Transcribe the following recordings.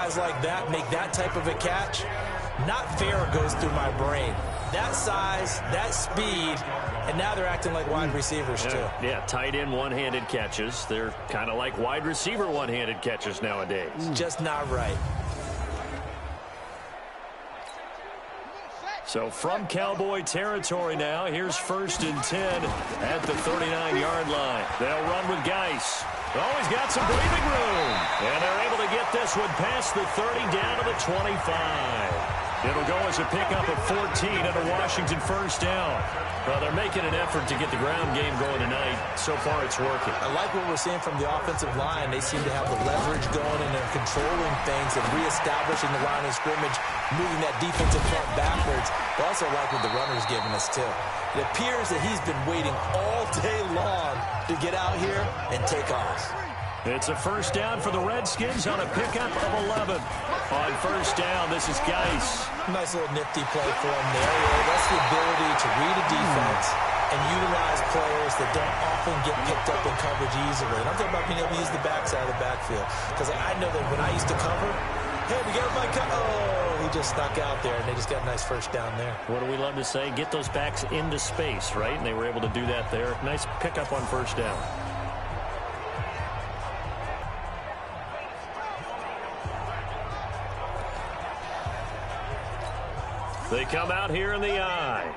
guys like that make that type of a catch, not fair goes through my brain. That size, that speed, and now they're acting like wide receivers too. Yeah, tight end one-handed catches. They're kind of like wide receiver one-handed catches nowadays. Just not right. So from Cowboy territory now, here's 1st and 10 at the 39-yard line. They'll run with Geis. Oh, he's got some breathing room. And they're able to get this one past the 30 down to the 25. It'll go as a pickup of 14 and a Washington 1st down. Well, they're making an effort to get the ground game going tonight. So far, it's working. I like what we're seeing from the offensive line. They seem to have the leverage going, and they're controlling things and reestablishing the line of scrimmage, moving that defensive front backwards. But also like what the runner's giving us, too. It appears that he's been waiting all day long to get out here and take off. It's a 1st down for the Redskins on a pickup of 11. On 1st down, this is Geis. Nice little nifty play for him there. That's the ability to read a defense and utilize players that don't often get picked up in coverage easily. And I'm talking about being able to use the backside of the backfield. Because I know that when I used to cover, hey, we got a bike cut. Oh, he just snuck out there, and they just got a nice 1st down there. What do we love to say? Get those backs into space, right? And they were able to do that there. Nice pickup on 1st down. They come out here in the eye.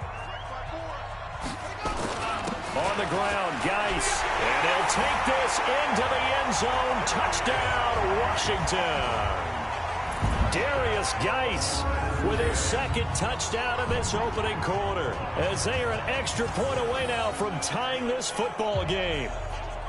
On the ground, Geis. And he'll take this into the end zone. Touchdown, Washington. Darius Geis with his 2nd touchdown in this opening quarter. As they are an extra point away now from tying this football game.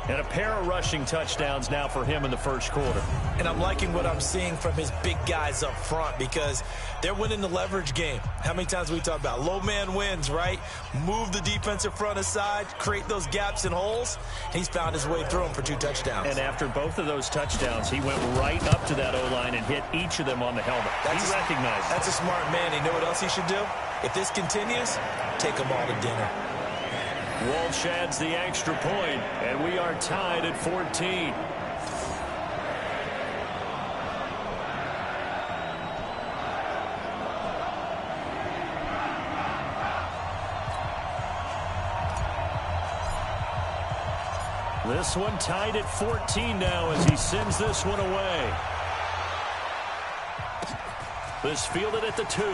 And a pair of rushing touchdowns now for him in the 1st quarter. And I'm liking what I'm seeing from his big guys up front because they're winning the leverage game. How many times we talk about low man wins, right? Move the defensive front aside, create those gaps and holes. He's found his way through them for 2 touchdowns. And after both of those touchdowns, he went right up to that O-line and hit each of them on the helmet. He recognized it. That's a smart man. You know what else he should do? If this continues, take them all to dinner. Walsh adds the extra point, and we are tied at 14. This one tied at 14 now as he sends this one away. This fielded at the 2.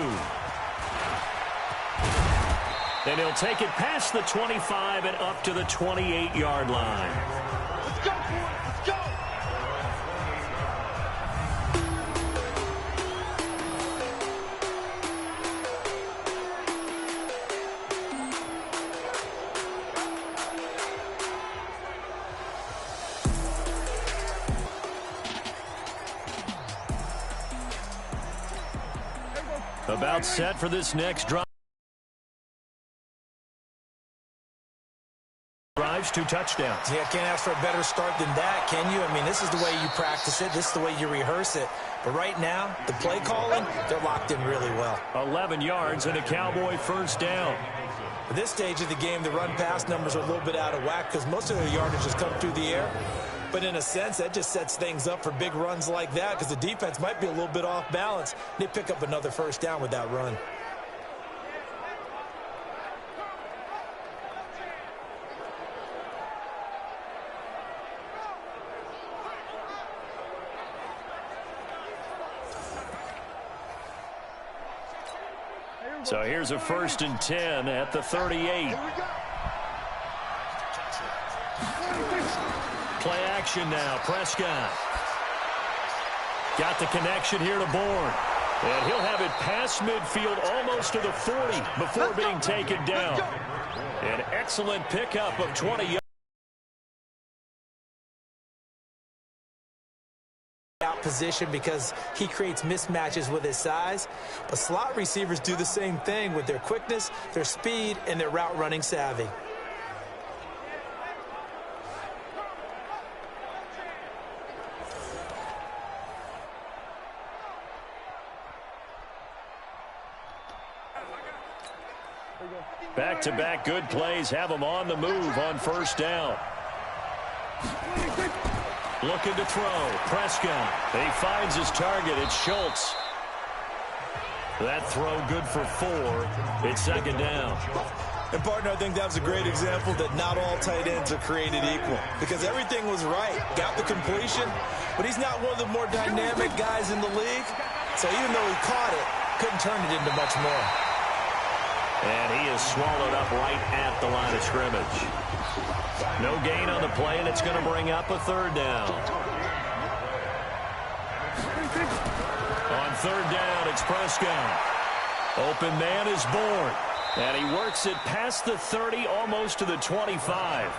And he'll take it past the 25 and up to the 28-yard line. Let's go, boy. Let's go. About set for this next drive. 2 touchdowns. Yeah, can't ask for a better start than that, can you? I mean, this is the way you practice it. This is the way you rehearse it. But right now, the play calling, they're locked in really well. 11 yards and a Cowboy 1st down. At this stage of the game, the run-pass numbers are a little bit out of whack because most of their yardage has come through the air. But in a sense, that just sets things up for big runs like that because the defense might be a little bit off balance. They pick up another 1st down with that run. So here's a 1st and 10 at the 38. Play action now. Prescott. Got the connection here to Bourne. And he'll have it past midfield almost to the 40 before being taken down. An excellent pickup of 20 yards. Position because he creates mismatches with his size, but slot receivers do the same thing with their quickness, their speed, and their route running savvy. Back-to-back good plays have them on the move on 1st down. Looking to throw. Prescott. He finds his target. It's Schultz. That throw good for 4. It's second down. And, partner, I think that was a great example that not all tight ends are created equal because everything was right. Got the completion, but he's not one of the more dynamic guys in the league. So even though he caught it, couldn't turn it into much more. And he is swallowed up right at the line of scrimmage. No gain on the play, and it's going to bring up a third down. On third down, it's Prescott. Open man is born. And he works it past the 30, almost to the 25.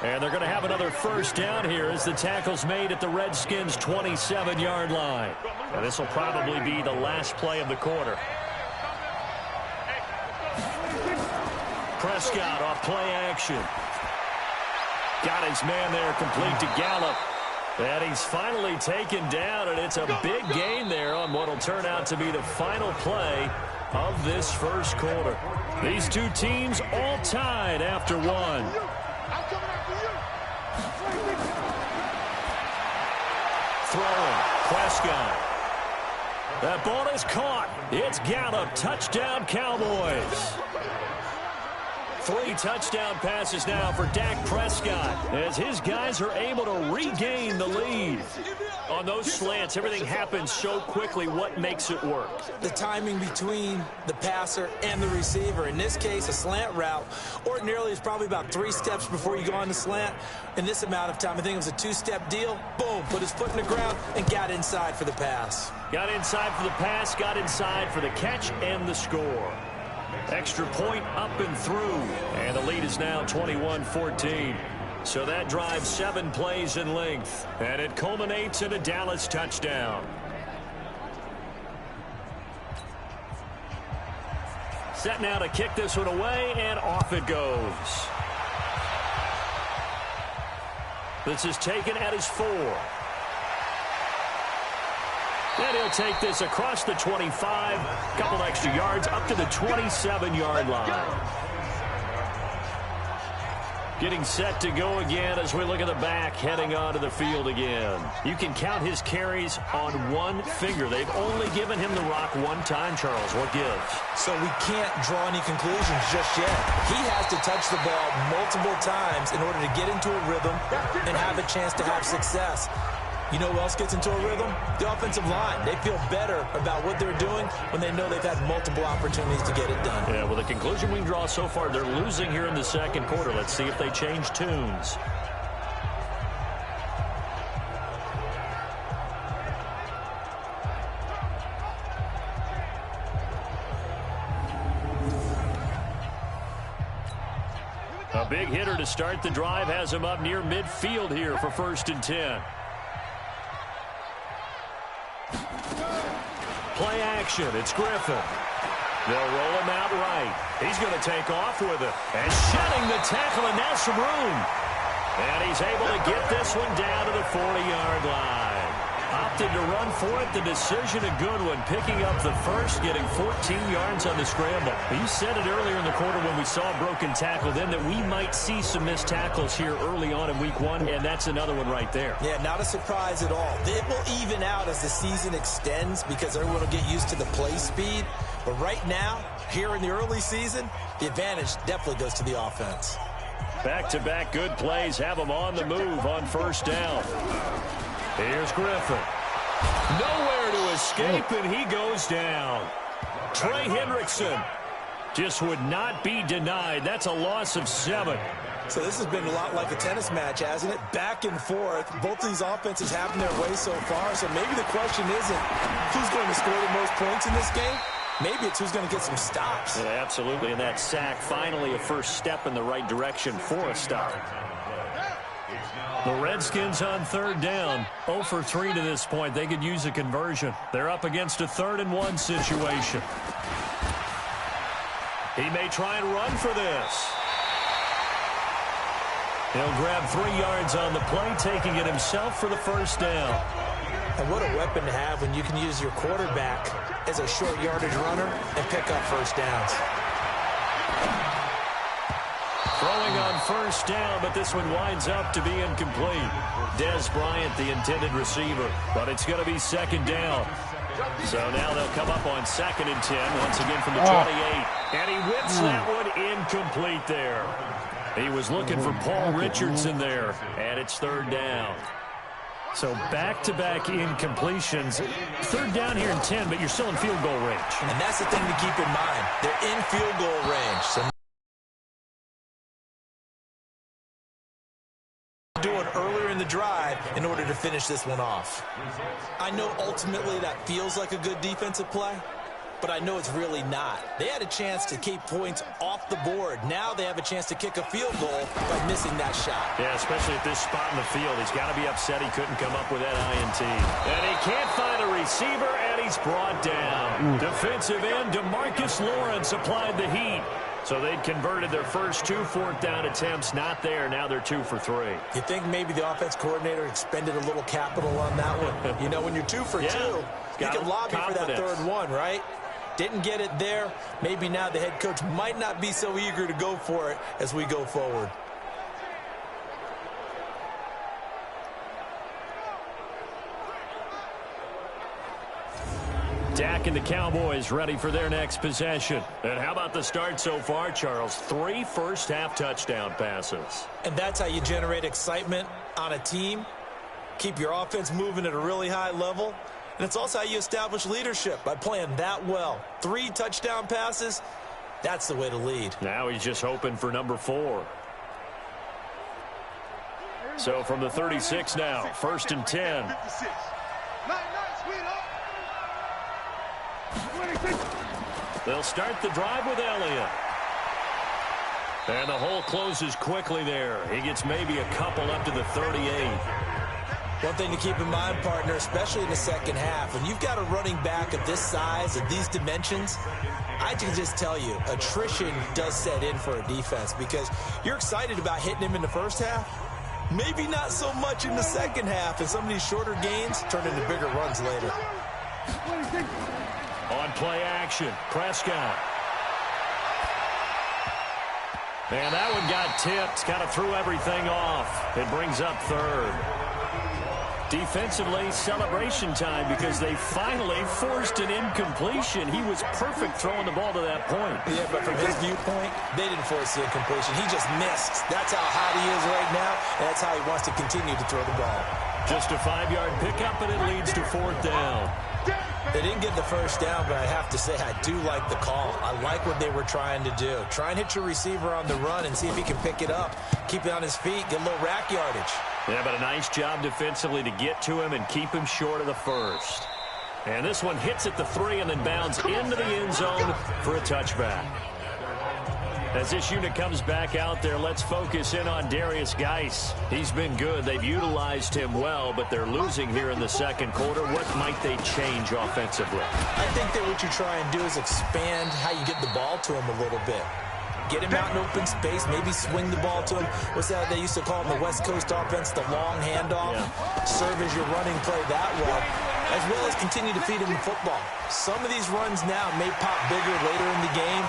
And they're going to have another first down here as the tackle's made at the Redskins' 27-yard line. And this will probably be the last play of the quarter. Prescott off play action. Got his man there, complete to Gallup. And he's finally taken down, and it's a big gain there on what will turn out to be the final play of this first quarter. These two teams all tied after one. Throwing, Prescott. That ball is caught. It's Gallup. Touchdown, Cowboys. 3 touchdown passes now for Dak Prescott as his guys are able to regain the lead. On those slants, everything happens so quickly. What makes it work? The timing between the passer and the receiver. In this case, a slant route ordinarily is probably about 3 steps before you go on the slant. In this amount of time, I think it was a 2-step deal. Boom, put his foot in the ground and got inside for the pass. Got inside for the pass, got inside for the catch and the score. Extra point up and through, and the lead is now 21-14. So that drives 7 plays in length, and it culminates in a Dallas touchdown. Set now to kick this one away, and off it goes. This is taken at his 4. And he'll take this across the 25, couple extra yards up to the 27-yard line. Getting set to go again as we look at the back heading onto the field again. You can count his carries on one finger. They've only given him the rock one time, Charles. What gives? So we can't draw any conclusions just yet. He has to touch the ball multiple times in order to get into a rhythm and have a chance to have success. You know who else gets into a rhythm? The offensive line. They feel better about what they're doing when they know they've had multiple opportunities to get it done. Yeah, well, the conclusion we can draw so far, they're losing here in the second quarter. Let's see if they change tunes. A big hitter to start the drive has him up near midfield here for 1st and 10. Play action. It's Griffin. They'll roll him out right. He's going to take off with it. And shedding the tackle, and now some room. And he's able to get this one down to the 40-yard line. Opted to run for it. The decision a good one. Picking up the first, getting 14 yards on the scramble. You said it earlier in the quarter when we saw a broken tackle then that we might see some missed tackles here early on in week 1, and that's another one right there. Yeah, not a surprise at all. It will even out as the season extends because everyone will get used to the play speed. But right now, here in the early season, the advantage definitely goes to the offense. Back-to-back good plays have them on the move on 1st down. Here's Griffin. Nowhere to escape, and he goes down. Trey Hendrickson just would not be denied. That's a loss of 7. So this has been a lot like a tennis match, hasn't it? Back and forth. Both these offenses having their way so far. So maybe the question isn't who's going to score the most points in this game. Maybe it's who's going to get some stops. Yeah, absolutely. And that sack, finally a first step in the right direction for a stop. The Redskins on 3rd down. 0 for 3 to this point. They could use a conversion. They're up against a 3rd and 1 situation. He may try and run for this. He'll grab 3 yards on the play, taking it himself for the first down. And what a weapon to have when you can use your quarterback as a short yardage runner and pick up first downs. Throwing on first down, but this one winds up to be incomplete. Des Bryant, the intended receiver, but it's going to be second down. So now they'll come up on 2nd and 10, once again from the 28. And he whips that one incomplete there. He was looking for Paul Richardson there, and it's 3rd down. So back-to-back incompletions. 3rd down here in 10, but you're still in field goal range. And that's the thing to keep in mind. They're in field goal range. So doing earlier in the drive in order to finish this one off. I know ultimately that feels like a good defensive play, but I know it's really not. They had a chance to keep points off the board. Now they have a chance to kick a field goal by missing that shot. Yeah, especially at this spot in the field. He's got to be upset he couldn't come up with that INT. And he can't find a receiver, and he's brought down. Defensive end DeMarcus Lawrence applied the heat. So they'd converted their first 2 4th down attempts. Not there. Now they're 2 for 3. You think maybe the offense coordinator expended a little capital on that one? You know, when you're 2 for 2, you can lobby for that 3rd one, right? Didn't get it there. Maybe now the head coach might not be so eager to go for it as we go forward. Dak and the Cowboys ready for their next possession. And how about the start so far, Charles? 3 first-half touchdown passes. And that's how you generate excitement on a team. Keep your offense moving at a really high level. And it's also how you establish leadership, by playing that well. 3 touchdown passes, that's the way to lead. Now he's just hoping for number 4. So from the 36 now, 1st and 10. They'll start the drive with Elliott. And the hole closes quickly there. He gets maybe a couple up to the 38. One thing to keep in mind, partner, especially in the second half, when you've got a running back of this size and these dimensions, I can just tell you, attrition does set in for a defense because you're excited about hitting him in the first half. Maybe not so much in the second half, and some of these shorter gains turn into bigger runs later. On play action, Prescott. And that one got tipped, kind of threw everything off. It brings up 3rd. Defensively, celebration time because they finally forced an incompletion. He was perfect throwing the ball to that point. Yeah, but from his viewpoint, they didn't force the incompletion. He just missed. That's how hot he is right now, and that's how he wants to continue to throw the ball. Just a 5-yard pickup, and it leads to 4th down. They didn't get the first down, but I have to say I do like the call. I like what they were trying to do. Try and hit your receiver on the run and see if he can pick it up. Keep it on his feet, get a little rack yardage. Yeah, but a nice job defensively to get to him and keep him short of the first. And this one hits at the 3 and then bounds into the end zone for a touchback. As this unit comes back out there, let's focus in on Darius Geis. He's been good. They've utilized him well, but they're losing here in the second quarter. What might they change offensively? I think that what you try and do is expand how you get the ball to him a little bit. Get him out in open space, maybe swing the ball to him. What's that they used to call in the West Coast offense, the long handoff? Yeah. Serve as your running play that way, as well as continue to feed him the football. Some of these runs now may pop bigger later in the game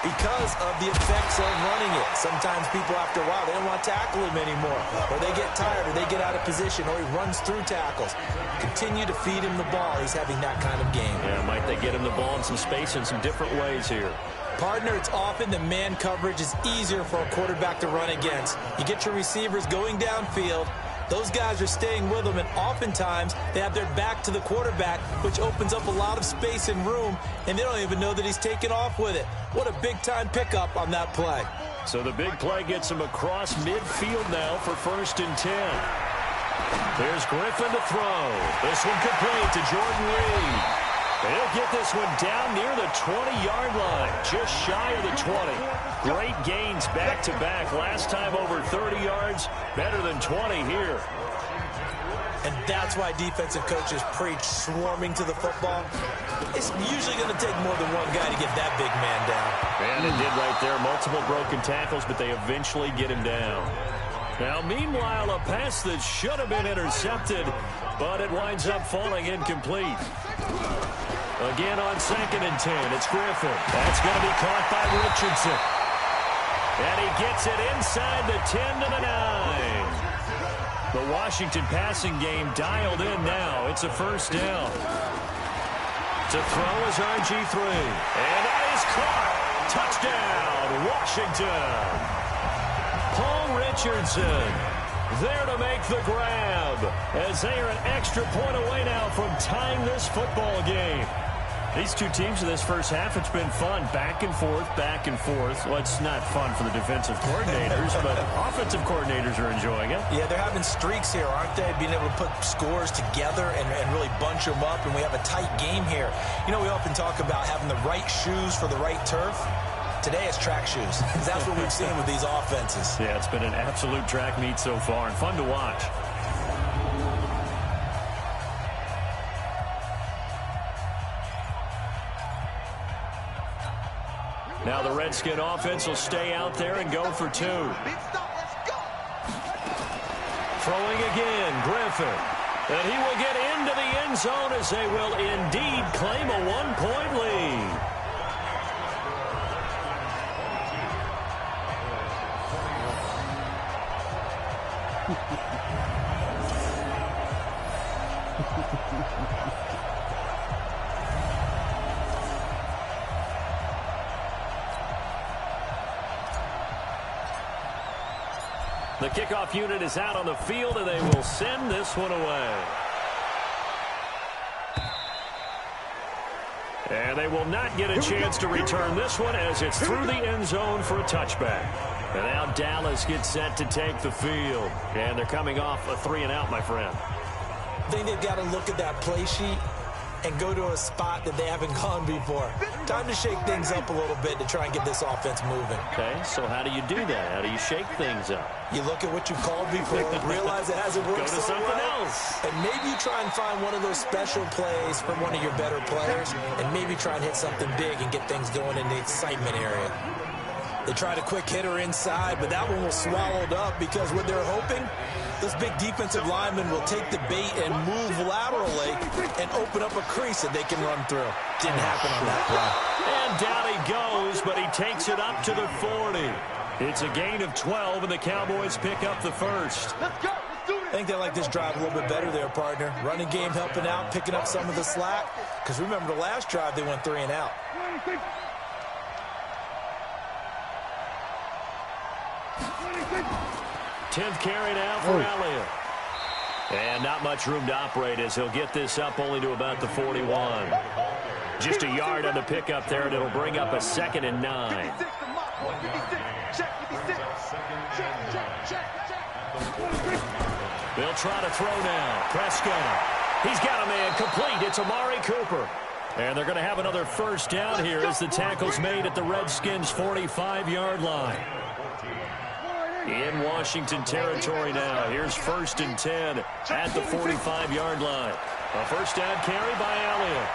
because of the effects of running it. Sometimes people, after a while, they don't want to tackle him anymore, or they get tired, or they get out of position, or he runs through tackles. Continue to feed him the ball. He's having that kind of game. Yeah, might they get him the ball in some space in some different ways here? Partner, it's often the man coverage is easier for a quarterback to run against. You get your receivers going downfield. Those guys are staying with them, and oftentimes they have their back to the quarterback, which opens up a lot of space and room, and they don't even know that he's taken off with it. What a big-time pickup on that play. So the big play gets him across midfield now for 1st and 10. There's Griffin to throw. This one complete to Jordan Reed. They'll get this one down near the 20-yard line, just shy of the 20. Great gains back-to-back. Last time over 30 yards, better than 20 here. And that's why defensive coaches preach swarming to the football. It's usually going to take more than one guy to get that big man down. And it did right there. Multiple broken tackles, but they eventually get him down. Now, meanwhile, a pass that should have been intercepted, but it winds up falling incomplete. Again on 2nd and 10, it's Griffin. That's going to be caught by Richardson. And he gets it inside the 10 to the 9. The Washington passing game dialed in now. It's a first down. To throw is RG3. And that is caught. Touchdown, Washington. Paul Richardson there to make the grab as they are an extra point away now from tying this football game. These two teams in this first half, it's been fun. Back and forth, back and forth. Well, it's not fun for the defensive coordinators, but offensive coordinators are enjoying it. Yeah, they're having streaks here, aren't they? Being able to put scores together and really bunch them up, and we have a tight game here. You know, we often talk about having the right shoes for the right turf. Today it's track shoes. That's what we've seen with these offenses. Yeah, it's been an absolute track meet so far and fun to watch. Now the Redskin offense will stay out there and go for 2. Throwing again, Griffin. And he will get into the end zone as they will indeed claim a 1-point lead. The kickoff unit is out on the field, and they will send this one away. And they will not get a chance to return this one as it's through the end zone for a touchback. And now Dallas gets set to take the field. And they're coming off a 3-and-out, my friend. I think they've got to look at that play sheet and go to a spot that they haven't gone before. Time to shake things up a little bit to try and get this offense moving. Okay, so how do you do that? How do you shake things up? You look at what you've called before, realize it hasn't worked so so something well, else. and maybe you try and find one of those special plays from one of your better players, and maybe try and hit something big and get things going in the excitement area. They tried a quick hitter inside, but that one was swallowed up because what they're hoping, this big defensive lineman will take the bait and move laterally and open up a crease that they can run through. Didn't happen on that play. And down he goes, but he takes it up to the 40. It's a gain of 12, and the Cowboys pick up the first. Let's go. Let's do I think they like this drive a little bit better there, partner. Running game helping out, picking up some of the slack. Because remember the last drive, they went 3-and-out. 10th carry now for Elliott. And not much room to operate as he'll get this up only to about the 41. Just a yard on the pickup there, and it'll bring up a 2nd and 9. They'll try to throw now. Prescott. He's got a man complete. It's Amari Cooper. And they're going to have another first down here as the tackle's made at the Redskins' 45-yard line. In Washington territory now. Here's 1st and 10 at the 45-yard line. A first down carry by Elliott.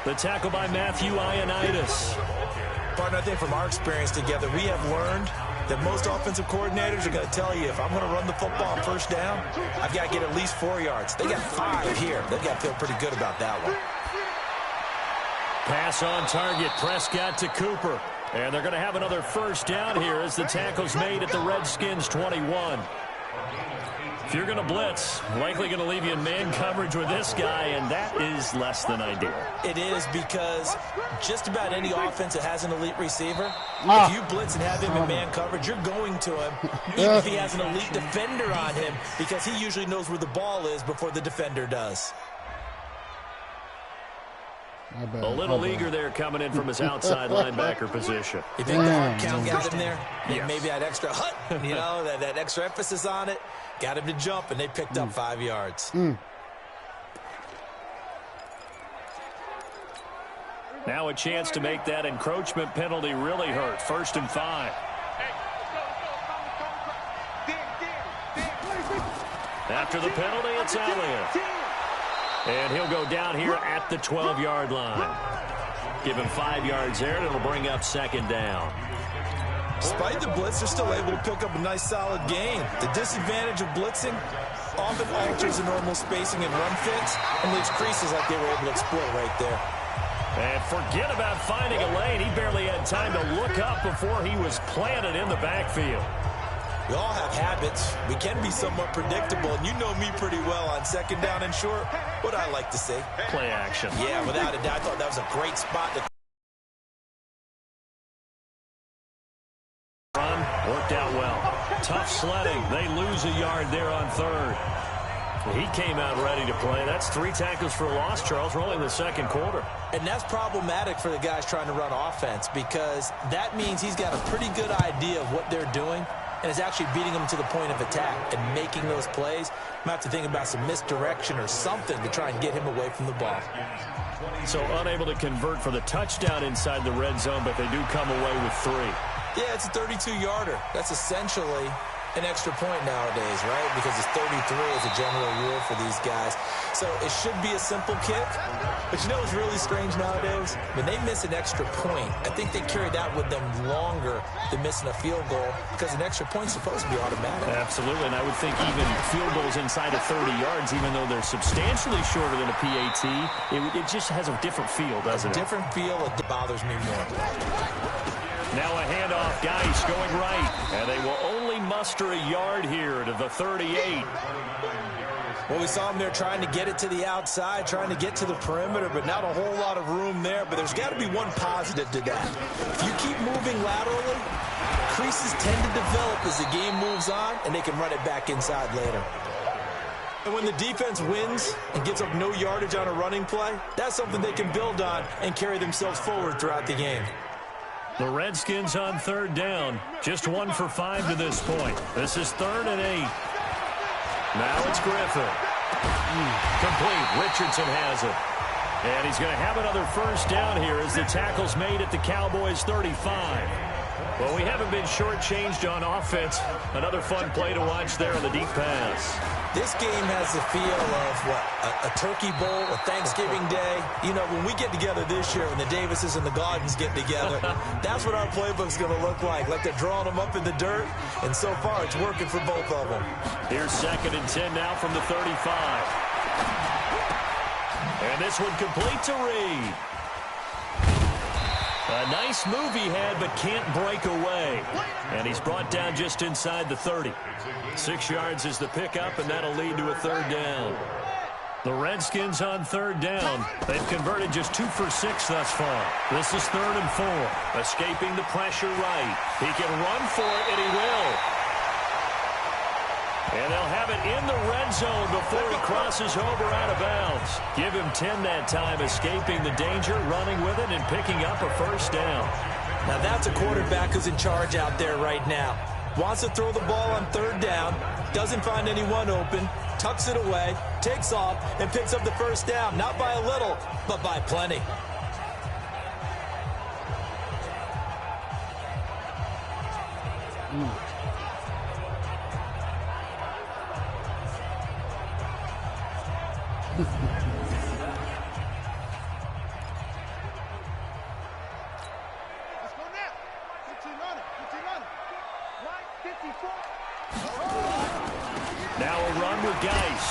The tackle by Matthew Ioannidis. Partner, I think from our experience together, we have learned that most offensive coordinators are going to tell you, if I'm going to run the football on first down, I've got to get at least 4 yards. They got 5 here. They've got to feel pretty good about that one. Pass on target. Prescott to Cooper. And they're going to have another first down here as the tackle's made at the Redskins' 21. If you're going to blitz, likely going to leave you in man coverage with this guy, and that is less than ideal. It is, because just about any offense that has an elite receiver, if you blitz and have him in man coverage, you're going to him, even if he has an elite defender on him, because he usually knows where the ball is before the defender does. A little eager there coming in from his outside linebacker position. You think the hard count got him there? Yes. Maybe that extra hut, you know, that extra emphasis on it, got him to jump, and they picked up 5 yards. Now a chance to make that encroachment penalty really hurt. 1st and 5. After the penalty, it's Elliott. And he'll go down here at the 12-yard line. Give him 5 yards there, and it'll bring up 2nd down. Despite the blitz, they're still able to pick up a nice, solid gain. The disadvantage of blitzing often alters the normal spacing and run fits and leaves creases like they were able to exploit right there. And forget about finding a lane. He barely had time to look up before he was planted in the backfield. We all have habits. We can be somewhat predictable, and you know me pretty well on second down and short. What I like to say. Play action. Yeah, without a doubt. I thought that was a great spot to run. Worked out well. Tough sledding. They lose a yard there on third. He came out ready to play. That's 3 tackles for a loss, Charles. We're only in the second quarter. And that's problematic for the guys trying to run offense because that means he's got a pretty good idea of what they're doing and is actually beating them to the point of attack and making those plays. Might have to think about some misdirection or something to try and get him away from the ball. So unable to convert for the touchdown inside the red zone, but they do come away with 3. Yeah, it's a 32-yarder. That's essentially an extra point nowadays, right? Because it's 33 as a general rule for these guys. So it should be a simple kick. But you know what's really strange nowadays? When they miss an extra point, I think they carry that with them longer than missing a field goal because an extra point's supposed to be automatic. Absolutely, and I would think even field goals inside of 30 yards, even though they're substantially shorter than a PAT, it just has a different feel, doesn't it? A different feel, it bothers me more. Now a handoff, Geis going right, and they will only muster a yard here to the 38. Well, we saw him there trying to get it to the outside, trying to get to the perimeter, but not a whole lot of room there. But there's got to be one positive to that. If you keep moving laterally, creases tend to develop as the game moves on, and they can run it back inside later. And when the defense wins and gets up no yardage on a running play, that's something they can build on and carry themselves forward throughout the game. The Redskins on third down. Just 1 for 5 to this point. This is 3rd and 8. Now it's Griffin. Complete. Richardson has it. And he's going to have another first down here as the tackle's made at the Cowboys 35. Well, we haven't been shortchanged on offense. Another fun play to watch there on the deep pass. This game has the feel of, what, a turkey bowl, a Thanksgiving day. You know, when we get together this year, when the Davises and the Gardens get together, that's what our playbook's going to look like. Like they're drawing them up in the dirt, and so far it's working for both of them. Here's 2nd and 10 now from the 35. And this one complete to Reed. A nice move he had, but can't break away. And he's brought down just inside the 30. 6 yards is the pickup, and that'll lead to a 3rd down. The Redskins on 3rd down. They've converted just 2 for 6 thus far. This is 3rd and 4. Escaping the pressure right. He can run for it, and he will. And they'll have it in the red zone before he crosses over out of bounds. Give him 10 that time, escaping the danger, running with it, and picking up a first down. Now that's a quarterback who's in charge out there right now. Wants to throw the ball on 3rd down, doesn't find anyone open, tucks it away, takes off, and picks up the first down. Not by a little, but by plenty. Let's go now. 15 on it. 15 on it. Right, 54. Now a run with Geis.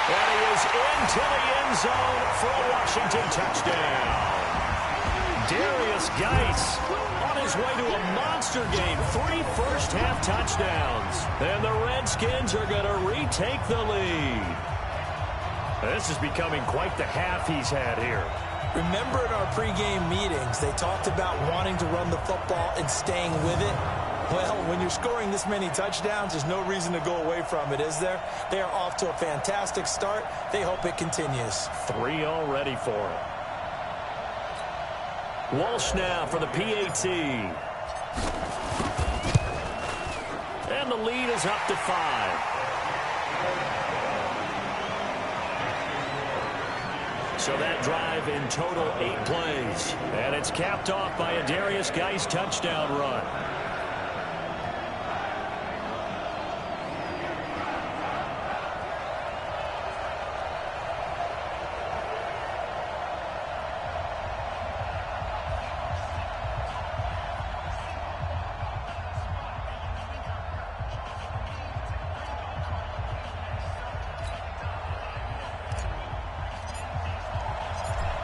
And he is into the end zone for a Washington touchdown. Darius Geis on his way to a monster game. 3 first-half touchdowns. And the Redskins are going to retake the lead. This is becoming quite the half he's had here. Remember in our pregame meetings, they talked about wanting to run the football and staying with it. Well, when you're scoring this many touchdowns, there's no reason to go away from it, is there? They are off to a fantastic start. They hope it continues. 3 already for him. Walsh now for the PAT. And the lead is up to 5. So that drive in total 8 plays. And it's capped off by a Darius Geis touchdown run.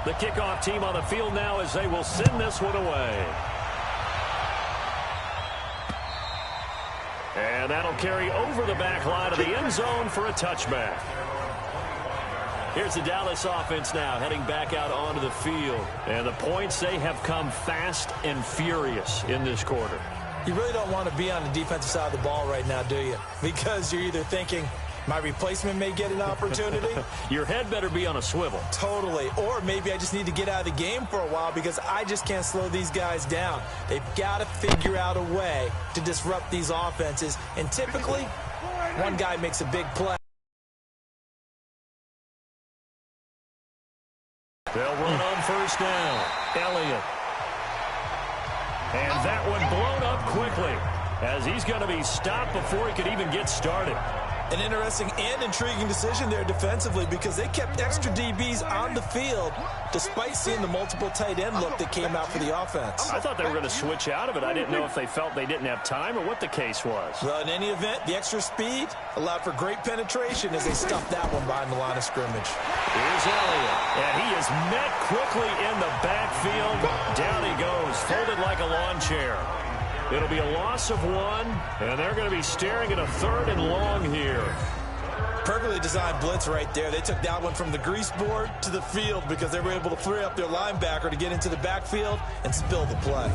The kickoff team on the field now as they will send this one away. And that'll carry over the back line of the end zone for a touchback. Here's the Dallas offense now heading back out onto the field. And the points, they have come fast and furious in this quarter. You really don't want to be on the defensive side of the ball right now, do you? Because you're either thinking, my replacement may get an opportunity. Your head better be on a swivel. Totally. Or maybe I just need to get out of the game for a while because I just can't slow these guys down. They've got to figure out a way to disrupt these offenses. And typically, one guy makes a big play. They'll run on first down. Elliott. And that one blown up quickly as he's going to be stopped before he could even get started. An interesting and intriguing decision there defensively because they kept extra DBs on the field despite seeing the multiple tight end look that came out for the offense. I thought they were going to switch out of it. I didn't know if they felt they didn't have time or what the case was. Well, in any event, the extra speed allowed for great penetration as they stuffed that one behind the line of scrimmage. Here's Elliott, and he is met quickly in the backfield. Down he goes, folded like a lawn chair. It'll be a loss of one, and they're going to be staring at a 3rd and long here. Perfectly designed blitz right there. They took that one from the grease board to the field because they were able to free up their linebacker to get into the backfield and spill the play.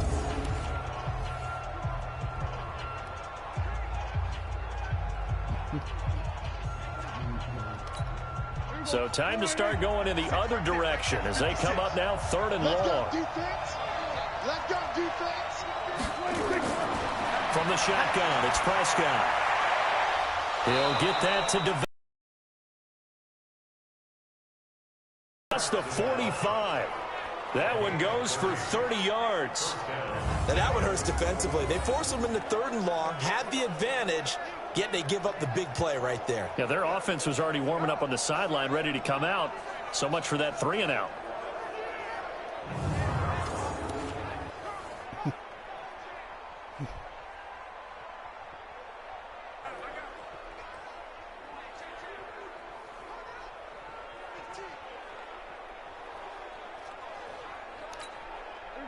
So time to start going in the other direction as they come up now 3rd and long. Let go, defense. From the shotgun, it's Prescott. He'll get that to develop. That's the 45. That one goes for 30 yards. Now that one hurts defensively. They force them into 3rd and long, had the advantage, yet they give up the big play right there. Yeah, their offense was already warming up on the sideline, ready to come out. So much for that 3 and out.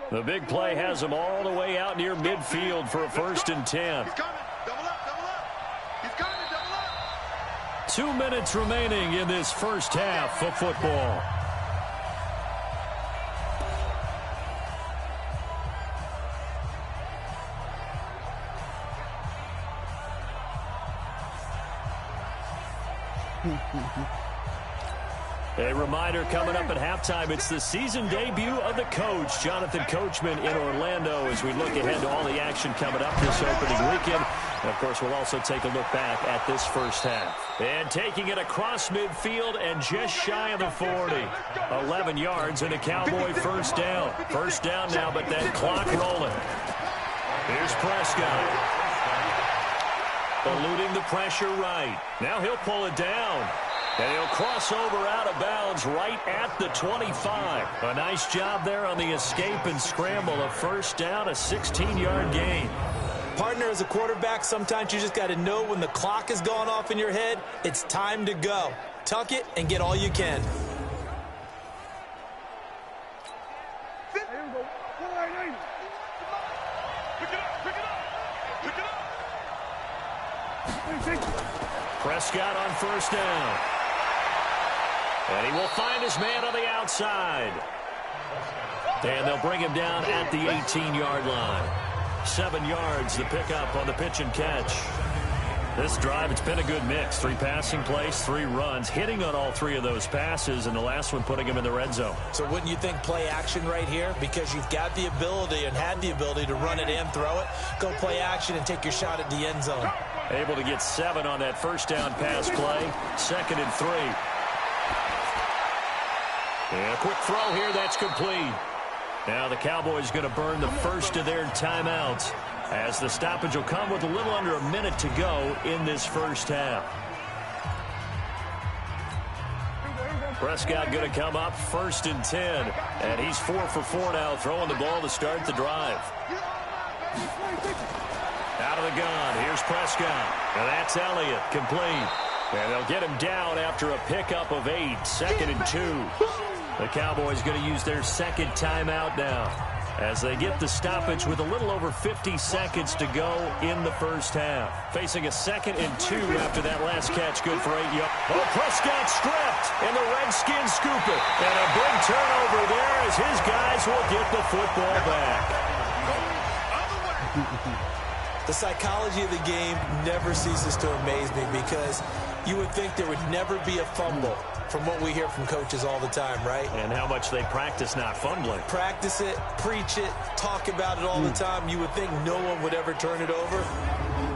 The big play has them all the way out near midfield for a 1st and 10. He's coming. Double up, double up. He's coming, double up. 2 minutes remaining in this first half of football. A reminder coming up at halftime, it's the season debut of the coach, Jonathan Coachman in Orlando, as we look ahead to all the action coming up this opening weekend. And, of course, we'll also take a look back at this first half. And taking it across midfield and just shy of the 40. 11 yards and a Cowboy first down. First down now, but that clock rolling. Here's Prescott. Eluding the pressure right. Now he'll pull it down. And he'll cross over out of bounds right at the 25. A nice job there on the escape and scramble. A first down, a 16-yard gain. Partner, as a quarterback, sometimes you just got to know when the clock has gone off in your head, it's time to go. Tuck it and get all you can. Pick it up. Pick it up. Prescott on first down. And he will find his man on the outside. And they'll bring him down at the 18-yard line. 7 yards, the pickup on the pitch and catch. This drive, it's been a good mix. 3 passing plays, 3 runs, hitting on all 3 of those passes, and the last one putting him in the red zone. So wouldn't you think play action right here? Because you've got the ability and had the ability to run it and throw it. Go play action and take your shot at the end zone. Able to get 7 on that first down pass play. 2nd and 3. And a quick throw here, that's complete. Now the Cowboys going to burn the first of their timeouts as the stoppage will come with a little under a minute to go in this first half. Prescott going to come up 1st and 10. And he's 4 for 4 now, throwing the ball to start the drive. Out of the gun, here's Prescott. And that's Elliott, complete. And they'll get him down after a pickup of 8, 2nd and 2. The Cowboys going to use their second timeout now as they get the stoppage with a little over 50 seconds to go in the first half. Facing a 2nd and 2 after that last catch. Good for 8 yards. Oh, Prescott stripped, and the Redskins scoop it. And a big turnover there as his guys will get the football back. The psychology of the game never ceases to amaze me because you would think there would never be a fumble from what we hear from coaches all the time, right? And how much they practice not fumbling. Practice it, preach it, talk about it all the time. You would think no one would ever turn it over.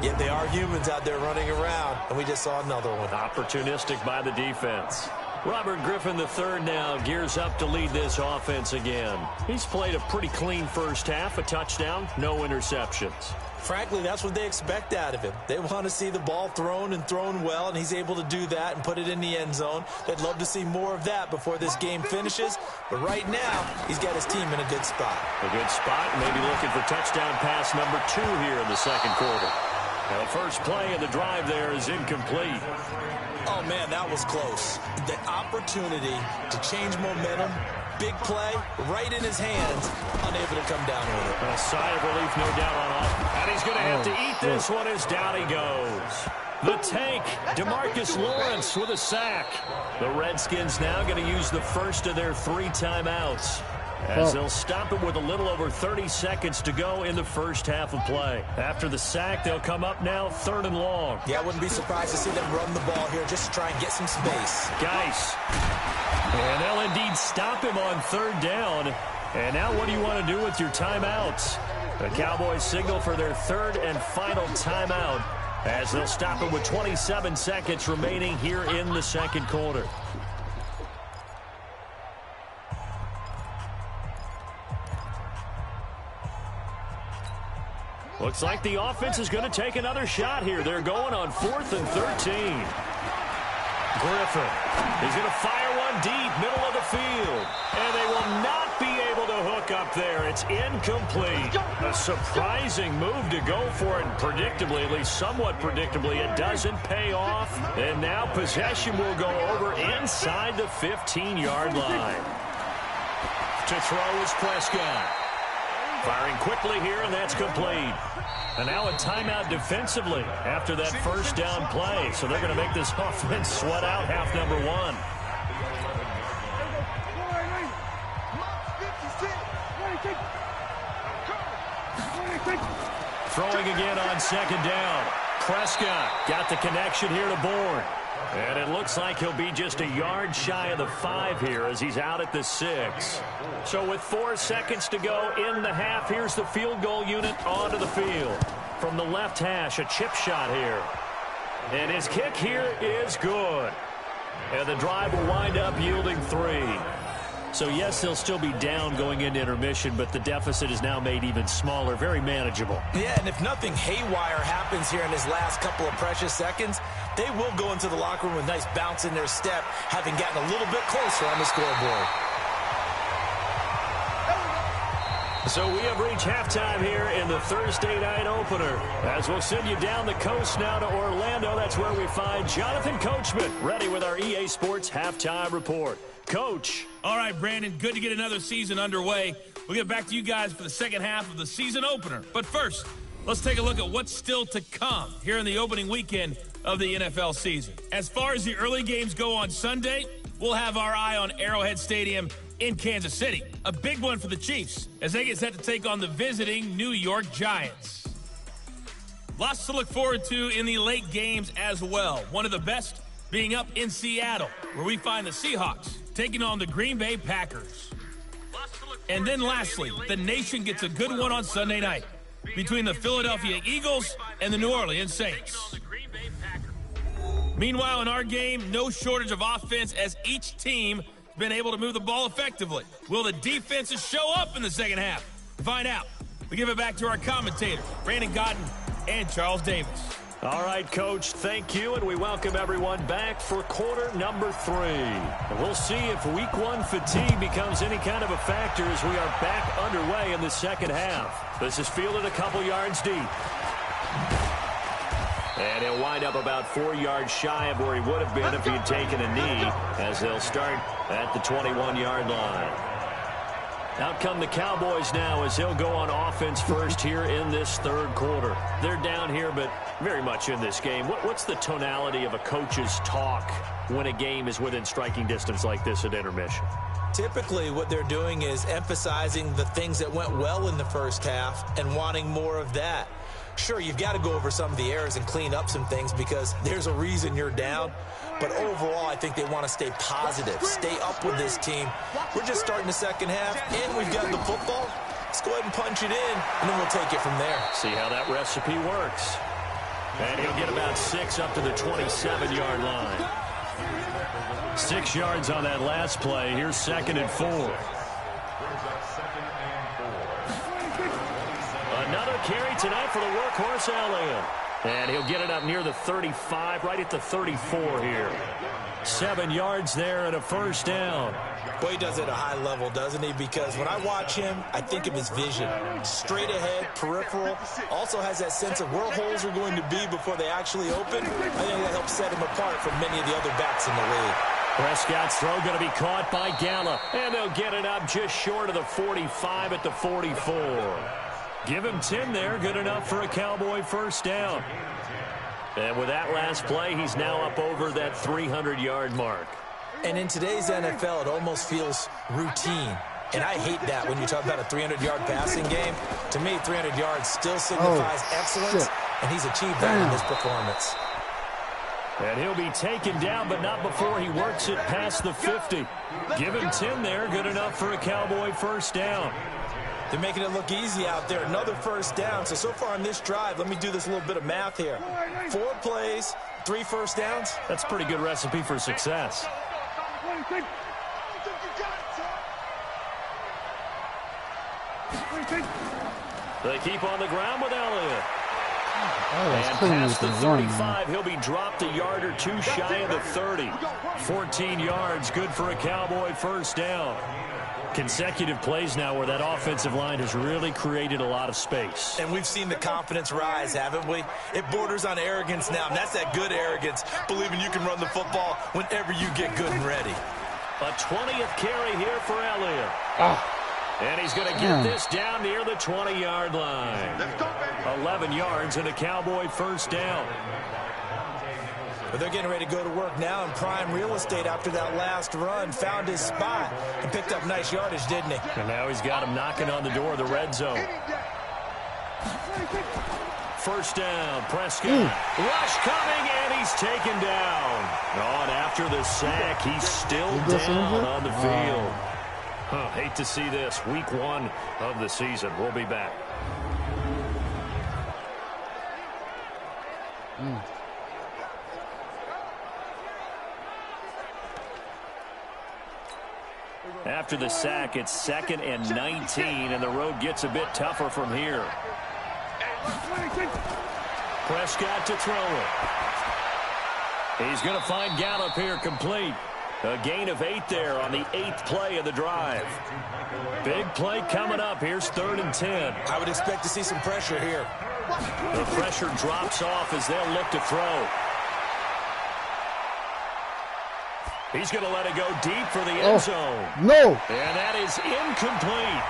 Yet they are humans out there running around, and we just saw another one. Opportunistic by the defense. Robert Griffin III now gears up to lead this offense again. He's played a pretty clean first half, a touchdown, no interceptions. Frankly, that's what they expect out of him. They want to see the ball thrown and thrown well, and he's able to do that and put it in the end zone. They'd love to see more of that before this game finishes. But right now, he's got his team in a good spot. A good spot, maybe looking for touchdown pass number 2 here in the second quarter. Now, the first play of the drive there is incomplete. Oh, man, that was close. The opportunity to change momentum, big play, right in his hands, unable to come down with it. A sigh of relief, no doubt on off. And he's going to have to eat this one as down he goes. The tank, DeMarcus Lawrence with a sack. The Redskins now going to use the first of their 3 timeouts as they'll stop it with a little over 30 seconds to go in the first half of play. After the sack, they'll come up now 3rd and long. Yeah, I wouldn't be surprised to see them run the ball here just to try and get some space. Geis. And they'll indeed stop him on 3rd down. And now what do you want to do with your timeouts? The Cowboys signal for their 3rd and final timeout as they'll stop it with 27 seconds remaining here in the second quarter. Looks like the offense is going to take another shot here. They're going on 4th and 13. Griffin. He's going to fire one deep, middle of the field. And they will not be able to hook up there. It's incomplete. A surprising move to go for it. And predictably, at least somewhat predictably, it doesn't pay off. And now possession will go over inside the 15-yard line. To throw is Prescott. Firing quickly here, and that's complete. And now a timeout defensively after that first down play. So they're going to make this offense sweat out half number 1. Throwing again on 2nd down. Prescott got the connection here to Bourne. And it looks like he'll be just a yard shy of the 5 here as he's out at the 6. So with 4 seconds to go in the half, here's the field goal unit onto the field. From the left hash, a chip shot here. And his kick here is good. And the drive will wind up yielding 3. So, yes, they'll still be down going into intermission, but the deficit is now made even smaller, very manageable. Yeah, and if nothing haywire happens here in his last couple of precious seconds, they will go into the locker room with a nice bounce in their step, having gotten a little bit closer on the scoreboard. So we have reached halftime here in the Thursday night opener. As we'll send you down the coast now to Orlando, that's where we find Jonathan Coachman, ready with our EA Sports Halftime Report. Coach. All right, Brandon, good to get another season underway. We'll get back to you guys for the second half of the season opener. But first, let's take a look at what's still to come here in the opening weekend of the NFL season. As far as the early games go on Sunday, we'll have our eye on Arrowhead Stadium in Kansas City. A big one for the Chiefs as they get set to take on the visiting New York Giants. Lots to look forward to in the late games as well. One of the best being up in Seattle, where we find the Seahawks taking on the Green Bay Packers. And then lastly, the nation gets a good one on Sunday night between the Philadelphia Eagles and the New Orleans Saints. Meanwhile, in our game, no shortage of offense as each team has been able to move the ball effectively. Will the defenses show up in the second half? To find out, we give it back to our commentators, Brandon Godden and Charles Davis. All right, Coach, thank you, and we welcome everyone back for quarter number 3. We'll see if week 1 fatigue becomes any kind of a factor as we are back underway in the second half. This is fielded a couple yards deep. And he'll wind up about 4 yards shy of where he would have been if he had taken a knee, as they'll start at the 21-yard line. Out come the Cowboys now as he'll go on offense first here in this third quarter. They're down here, but very much in this game. What's the tonality of a coach's talk when a game is within striking distance like this at intermission? Typically, what they're doing is emphasizing the things that went well in the first half and wanting more of that. Sure, you've got to go over some of the errors and clean up some things because there's a reason you're down. But overall, I think they want to stay positive, stay up with this team. We're just starting the second half, and we've got the football. Let's go ahead and punch it in, and then we'll take it from there. See how that recipe works. And he'll get about 6 up to the 27-yard line. 6 yards on that last play. Here's 2nd and 4. Another carry tonight for the workhorse Elliott. And he'll get it up near the 35, right at the 34 here. 7 yards there and a first down. Boy, he does it at a high level, doesn't he? Because when I watch him, I think of his vision. Straight ahead, peripheral. Also has that sense of where holes are going to be before they actually open. I think that helps set him apart from many of the other backs in the league. Prescott's throw going to be caught by Gallup. And they'll get it up just short of the 45 at the 44. Give him 10 there. Good enough for a Cowboy first down. And with that last play, he's now up over that 300-yard mark. And in today's NFL, it almost feels routine. And I hate that when you talk about a 300-yard passing game. To me, 300 yards still signifies excellence, and he's achieved that in this performance. And he'll be taken down, but not before he works it past the 50. Give him 10 there. Good enough for a Cowboy first down. They're making it look easy out there. Another first down. So far on this drive, let me do this little bit of math here. 4 plays, 3 first downs. That's a pretty good recipe for success. They keep on the ground with Elliott. And past the 35, he'll be dropped a yard or 2 shy of the 30. 14 yards, good for a Cowboy first down. Consecutive plays now where that offensive line has really created a lot of space. And we've seen the confidence rise, haven't we? It borders on arrogance now, and that's that good arrogance, believing you can run the football whenever you get good and ready. A 20th carry here for Elliott. And he's going to get this down near the 20-yard line. 11 yards and a Cowboy first down. But they're getting ready to go to work now in prime real estate after that last run. Found his spot and picked up nice yardage, didn't he? And now he's got him knocking on the door of the red zone. First down, Prescott. Rush coming, and he's taken down. And after the sack, he's still down on the field. Hate to see this. Week 1 of the season. We'll be back. After the sack, it's 2nd and 19, and the road gets a bit tougher from here. Prescott to throw it. He's going to find Gallup here complete. A gain of 8 there on the 8th play of the drive. Big play coming up. Here's 3rd and 10. I would expect to see some pressure here. The pressure drops off as they'll look to throw. He's going to let it go deep for the end zone. No. And that is incomplete.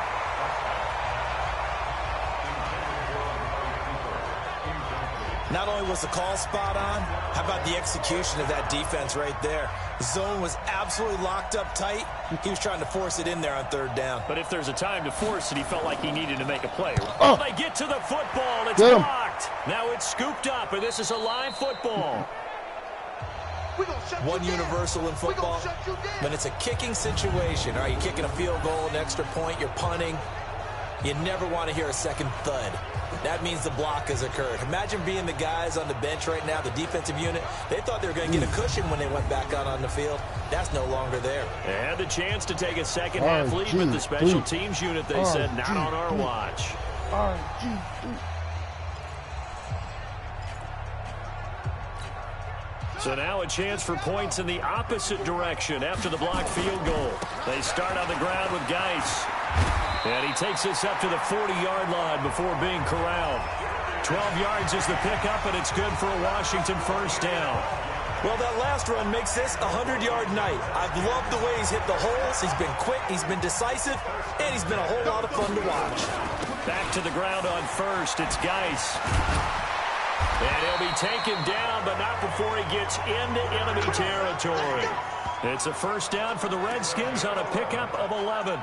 Not only was the call spot on, how about the execution of that defense right there? The zone was absolutely locked up tight. He was trying to force it in there on 3rd down. But if there's a time to force it, he felt like he needed to make a play. They get to the football. It's blocked. Now it's scooped up, and this is a live football. One universal in football, when it's a kicking situation, are you kicking a field goal, an extra point, you're punting, you never want to hear a second thud. That means the block has occurred. Imagine being the guys on the bench right now, the defensive unit. They thought they were going to get a cushion when they went back out on the field. That's no longer there. They had the chance to take a second-half lead, but the special teams unit, they said, not on our watch. So now a chance for points in the opposite direction after the blocked field goal. They start on the ground with Geis. And he takes this up to the 40-yard line before being corralled. 12 yards is the pickup, and it's good for a Washington first down. Well, that last run makes this a 100-yard night. I've loved the way he's hit the holes. He's been quick, he's been decisive, and he's been a whole lot of fun to watch. Back to the ground on first. It's Geis. And he'll be taken down, but not before he gets into enemy territory. It's a first down for the Redskins on a pickup of 11.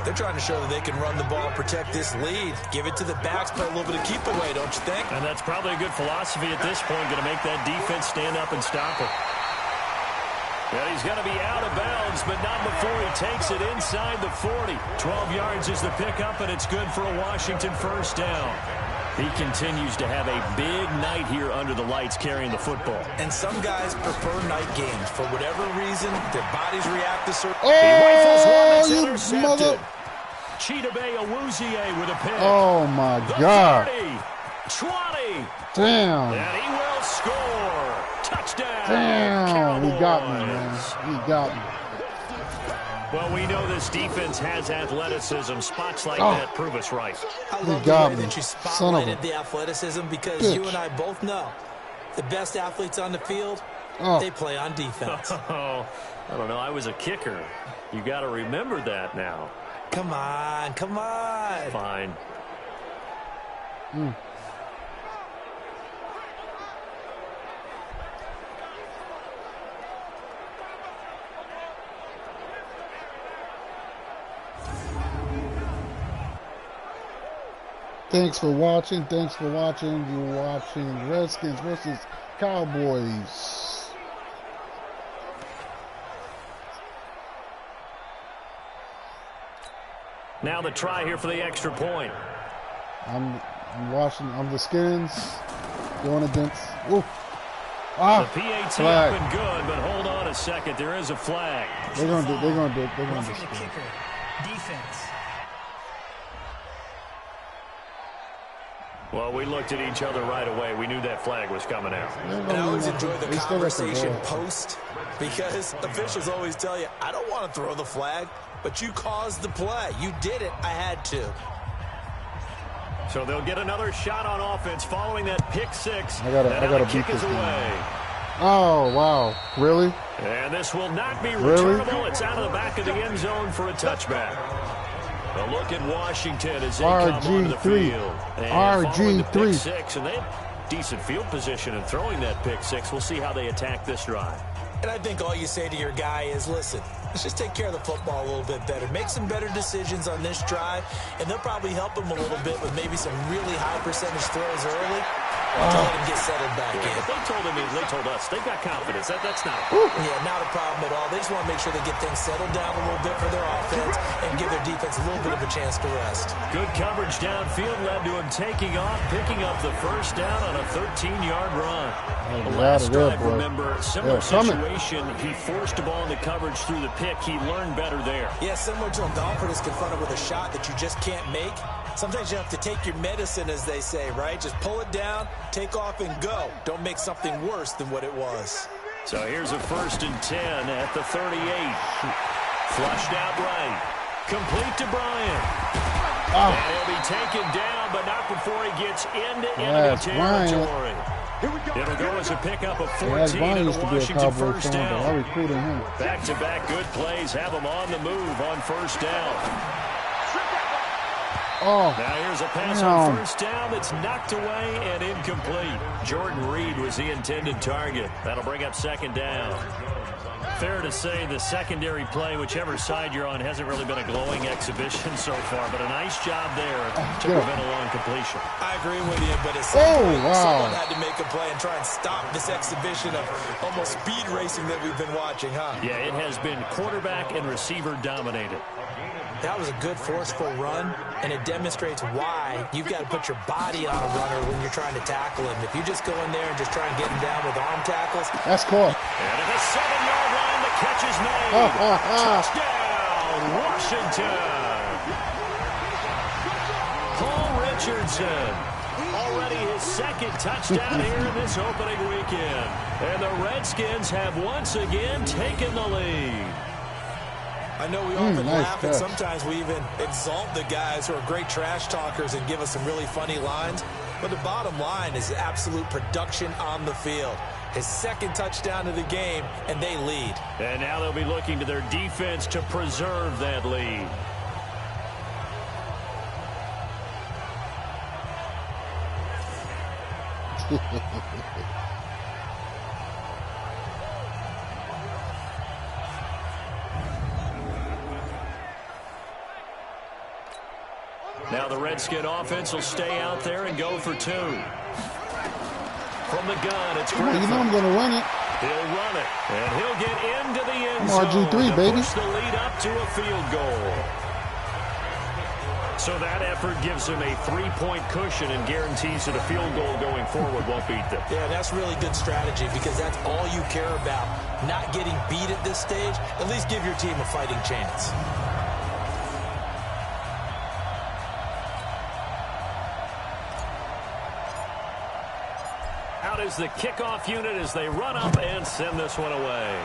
They're trying to show that they can run the ball and protect this lead. Give it to the backs, play a little bit of keep away, don't you think? And that's probably a good philosophy at this point, going to make that defense stand up and stop it. And he's going to be out of bounds, but not before he takes it inside the 40. 12 yards is the pickup, and it's good for a Washington first down. He continues to have a big night here under the lights carrying the football. And some guys prefer night games. For whatever reason, their bodies react to certain... Oh, you mother... Chidobe Awuzie with a pick. Oh, my God. 30, 20. Damn. And he will score. Touchdown. Damn. Cowboys. He got me, man. He got me. Well, we know this defense has athleticism. Spots like that prove us right. I love the way that you spotlighted the athleticism because you and I both know the best athletes on the field, they play on defense. Oh, I don't know. I was a kicker. You got to remember that now. Come on, come on. Fine. Thanks for watching. Thanks for watching. You're watching Redskins versus Cowboys. Now the try here for the extra point. I'm watching. I'm the Skins going against. Ooh. The PAT up and good, but hold on a second. There is a flag. They're gonna do. Kicker, defense. Well, we looked at each other right away. We knew that flag was coming out. And I always enjoy the conversation post because officials always tell you, I don't want to throw the flag, but you caused the play. You did it. I had to. So they'll get another shot on offense following that pick six. I gotta kick is away. Oh, wow. Really? And this will not be returnable. It's out of the back of the end zone for a touchback. A look at Washington as they come onto the field. RG3. Six, and they have decent field position in throwing that pick six. We'll see how they attack this drive. And I think all you say to your guy is, listen, let's just take care of the football a little bit better. Make some better decisions on this drive, and they'll probably help him a little bit with maybe some really high percentage throws early to let him get settled back in. If they told him, they told us. They've got confidence. That's not a problem. Yeah, not a problem at all. They just want to make sure they get things settled down a little bit for their offense and give their defense a little bit of a chance to rest. Good coverage downfield led to him taking off, picking up the first down on a 13-yard run. The last drive, remember, similar situation. He forced the ball into coverage through the pick. He learned better there. Yeah, similar to a golfer that's confronted with a shot that you just can't make. Sometimes you have to take your medicine, as they say, right? Just pull it down, take off, and go. Don't make something worse than what it was. So here's a 1st and 10 at the 38. Flushed out right. Complete to Bryant. And he'll be taken down, but not before he gets into enemy territory. It'll go as a pickup of 14 and a Washington first down. Back-to-back good plays have him on the move on first down. Now here's a pass on first down that's knocked away and incomplete. Jordan Reed was the intended target. That'll bring up 2nd down. Fair to say the secondary play, whichever side you're on, hasn't really been a glowing exhibition so far, but a nice job there to prevent a long completion. I agree with you, but at some point, someone had to make a play and try and stop this exhibition of almost speed racing that we've been watching, huh? Yeah, it has been quarterback and receiver dominated. That was a good, forceful run, and it demonstrates why you've got to put your body on a runner when you're trying to tackle him. If you just go in there and just try and get him down with arm tackles. That's cool. And at the 7-yard line, the catch is made. Touchdown, Washington. Paul Richardson. Already his 2nd touchdown here in this opening weekend. And the Redskins have once again taken the lead. I know we often laugh, and sometimes we even exalt the guys who are great trash talkers and give us some really funny lines. But the bottom line is absolute production on the field. His second touchdown of the game, and they lead. And now they'll be looking to their defense to preserve that lead. Now the Redskin offense will stay out there and go for 2. From the gun, it's Griffin. You know I'm going to run it. He'll run it, and he'll get into the end zone RG3, to baby. push the lead up to a field goal. So that effort gives him a 3-point cushion and guarantees that a field goal going forward won't beat them. Yeah, that's really good strategy because that's all you care about. Not getting beat at this stage. At least give your team a fighting chance. Out is the kickoff unit as they run up and send this one away.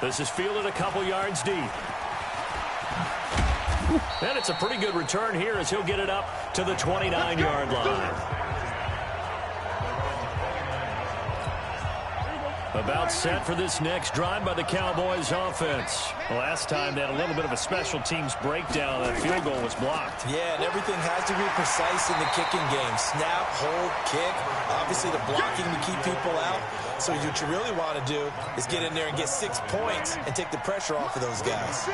This is fielded a couple yards deep. And it's a pretty good return here as he'll get it up to the 29-yard line. About set for this next drive by the Cowboys offense. Last time they had a little bit of a special teams breakdown. That field goal was blocked. Yeah, and everything has to be precise in the kicking game. Snap, hold, kick. Obviously the blocking to keep people out. So what you really want to do is get in there and get 6 points and take the pressure off of those guys.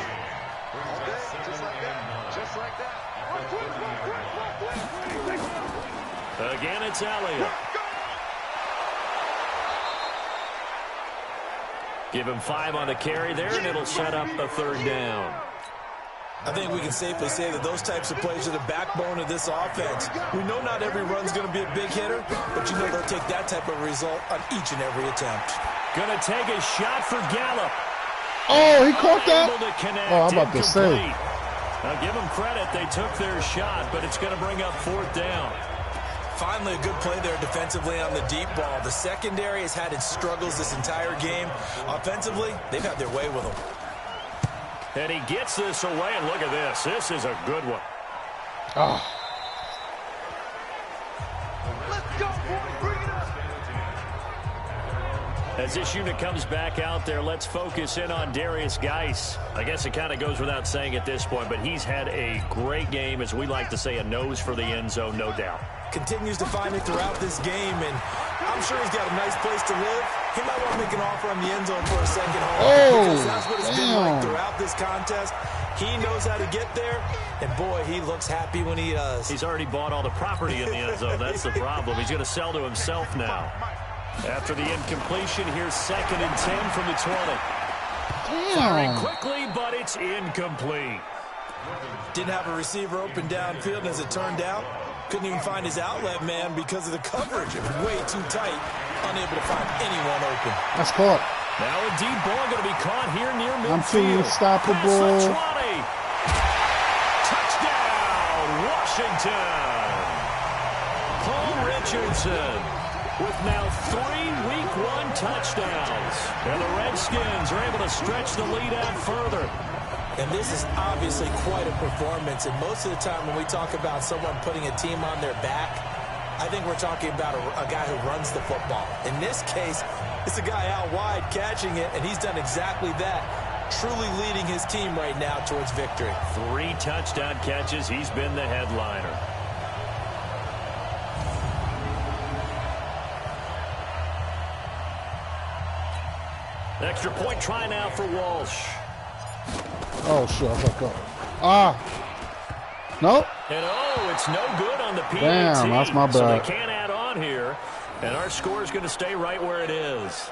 Just like that. Again, it's Elliott. Give him 5 on the carry there, and it'll set up a 3rd down. I think we can safely say that those types of plays are the backbone of this offense. We know not every run's going to be a big hitter, but you know they'll take that type of result on each and every attempt. Going to take a shot for Gallup. Oh, he caught that? Oh, I'm about to say. Now give them credit. They took their shot, but it's going to bring up 4th down. Finally, a good play there defensively on the deep ball. The secondary has had its struggles this entire game. Offensively, they've had their way with them. And he gets this away, and look at this. This is a good one. Oh. Let's go, boys. Bring it up. As this unit comes back out there, let's focus in on Darius Geis. I guess it kind of goes without saying at this point, but he's had a great game, as we like to say, a nose for the end zone, no doubt. Continues to find it throughout this game, and I'm sure he's got a nice place to live. He might want to make an offer on the end zone for a second home. Because that's what it's been like throughout this contest. He knows how to get there, and boy, he looks happy when he does. He's already bought all the property in the end zone. That's the problem. He's going to sell to himself now. After the incompletion, here's 2nd and 10 from the 20. Firing quickly, but it's incomplete. Didn't have a receiver open downfield, and as it turned out, couldn't even find his outlet man because of the coverage. It was way too tight, unable to find anyone open. That's caught. Now a deep ball going to be caught here near midfield. I'm too unstoppable. Touchdown, Washington. Paul Richardson with now 3 Week 1 touchdowns. And the Redskins are able to stretch the lead out further. And this is obviously quite a performance. And most of the time when we talk about someone putting a team on their back, I think we're talking about a guy who runs the football. In this case, it's a guy out wide catching it, and he's done exactly that, truly leading his team right now towards victory. 3 touchdown catches. He's been the headliner. Extra point try now for Walsh. Oh, shit. I fucked up. Ah. Nope. And oh, it's no good on the PAT. Damn, that's my bad. So they can't add on here. And our score is going to stay right where it is.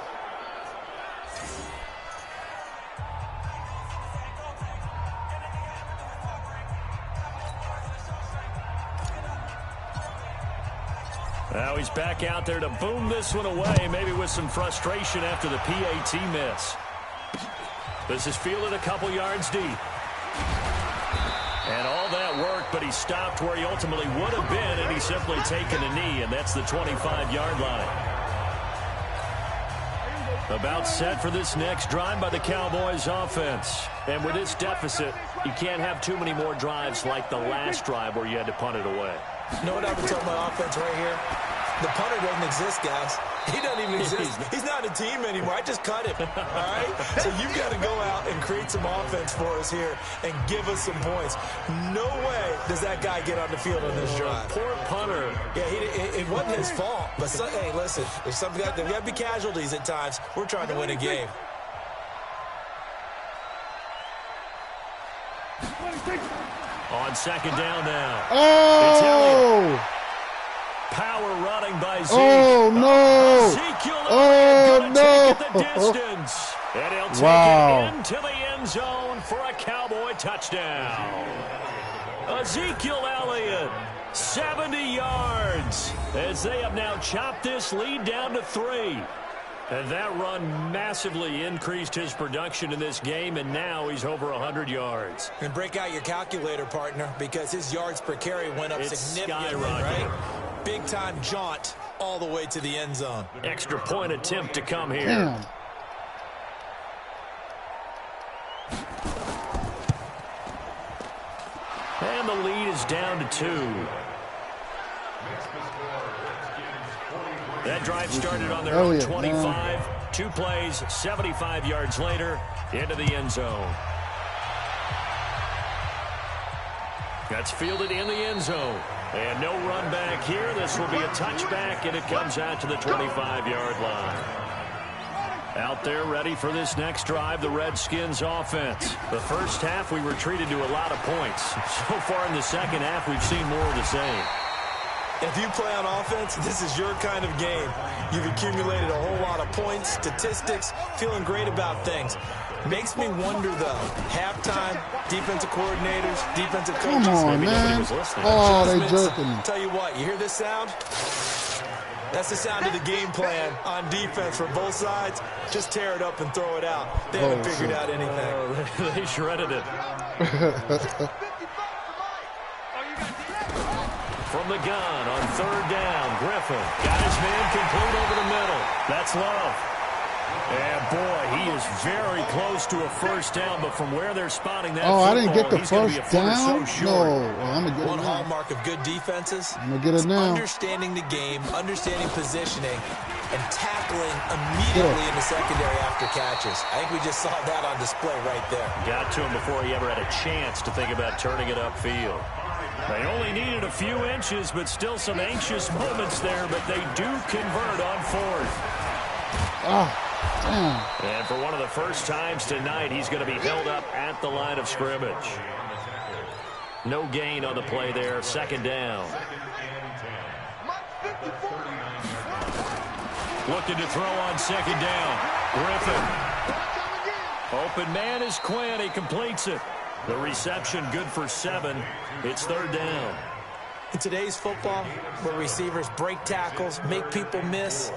Now he's back out there to boom this one away, maybe with some frustration after the PAT miss. This is fielded a couple yards deep. And all that worked, but he stopped where he ultimately would have been, and he's simply taken a knee, and that's the 25-yard line. About set for this next drive by the Cowboys offense. And with this deficit, you can't have too many more drives like the last drive where you had to punt it away. You know what I would tell my offense right here? The punter doesn't exist, guys. He doesn't even exist. He's not a team anymore. I just cut him, all right? So you've got to go out and create some offense for us here and give us some points. No way does that guy get on the field on this drive. Poor punter. Yeah, it wasn't his fault. But, hey, listen, there's got to be casualties at times. We're trying to win a game. On second down now. Oh! Power running by Zeke. Oh, no! Ezekiel Oh, take it the distance. And he'll take it into the end zone for a Cowboy touchdown. Ezekiel Elliott, 70 yards, as they have now chopped this lead down to 3. And that run massively increased his production in this game, and now he's over 100 yards. And break out your calculator, partner, because his yards per carry went up significantly, right? Big-time jaunt all the way to the end zone. Extra point attempt to come here. Damn. And the lead is down to 2. That drive started on their own 25. 2 plays, 75 yards later, into the end zone. That's fielded in the end zone. And no run back here. This will be a touchback, and it comes out to the 25-yard line. Out there ready for this next drive, the Redskins offense. The first half, we were treated to a lot of points. So far in the second half, we've seen more of the same. If you play on offense, this is your kind of game. You've accumulated a whole lot of points, statistics, feeling great about things. Makes me wonder, though, halftime, defensive coordinators, defensive coaches. Come on, man. Oh, they jerking me. Tell you what, you hear this sound? That's the sound of the game plan on defense for both sides. Just tear it up and throw it out. They haven't figured out anything. They shredded it. From the gun on third down, Griffin got his man complete over the middle. That's Love. And, boy, he is very close to a first down, but from where they're spotting that I didn't get the first down? So no, I'm going to get One it now. hallmark of good defenses I'm going to get it now. Understanding the game, understanding positioning, and tackling immediately in the secondary after catches. I think we just saw that on display right there. Got to him before he ever had a chance to think about turning it upfield. They only needed a few inches, but still some anxious moments there, but they do convert on fourth. Damn. And for one of the first times tonight, he's going to be held up at the line of scrimmage. No gain on the play there, second down. Looking to throw on second down. Griffin. Open man is Quinn. He completes it. The reception good for 7. It's third down. In today's football, where receivers break tackles, make people miss,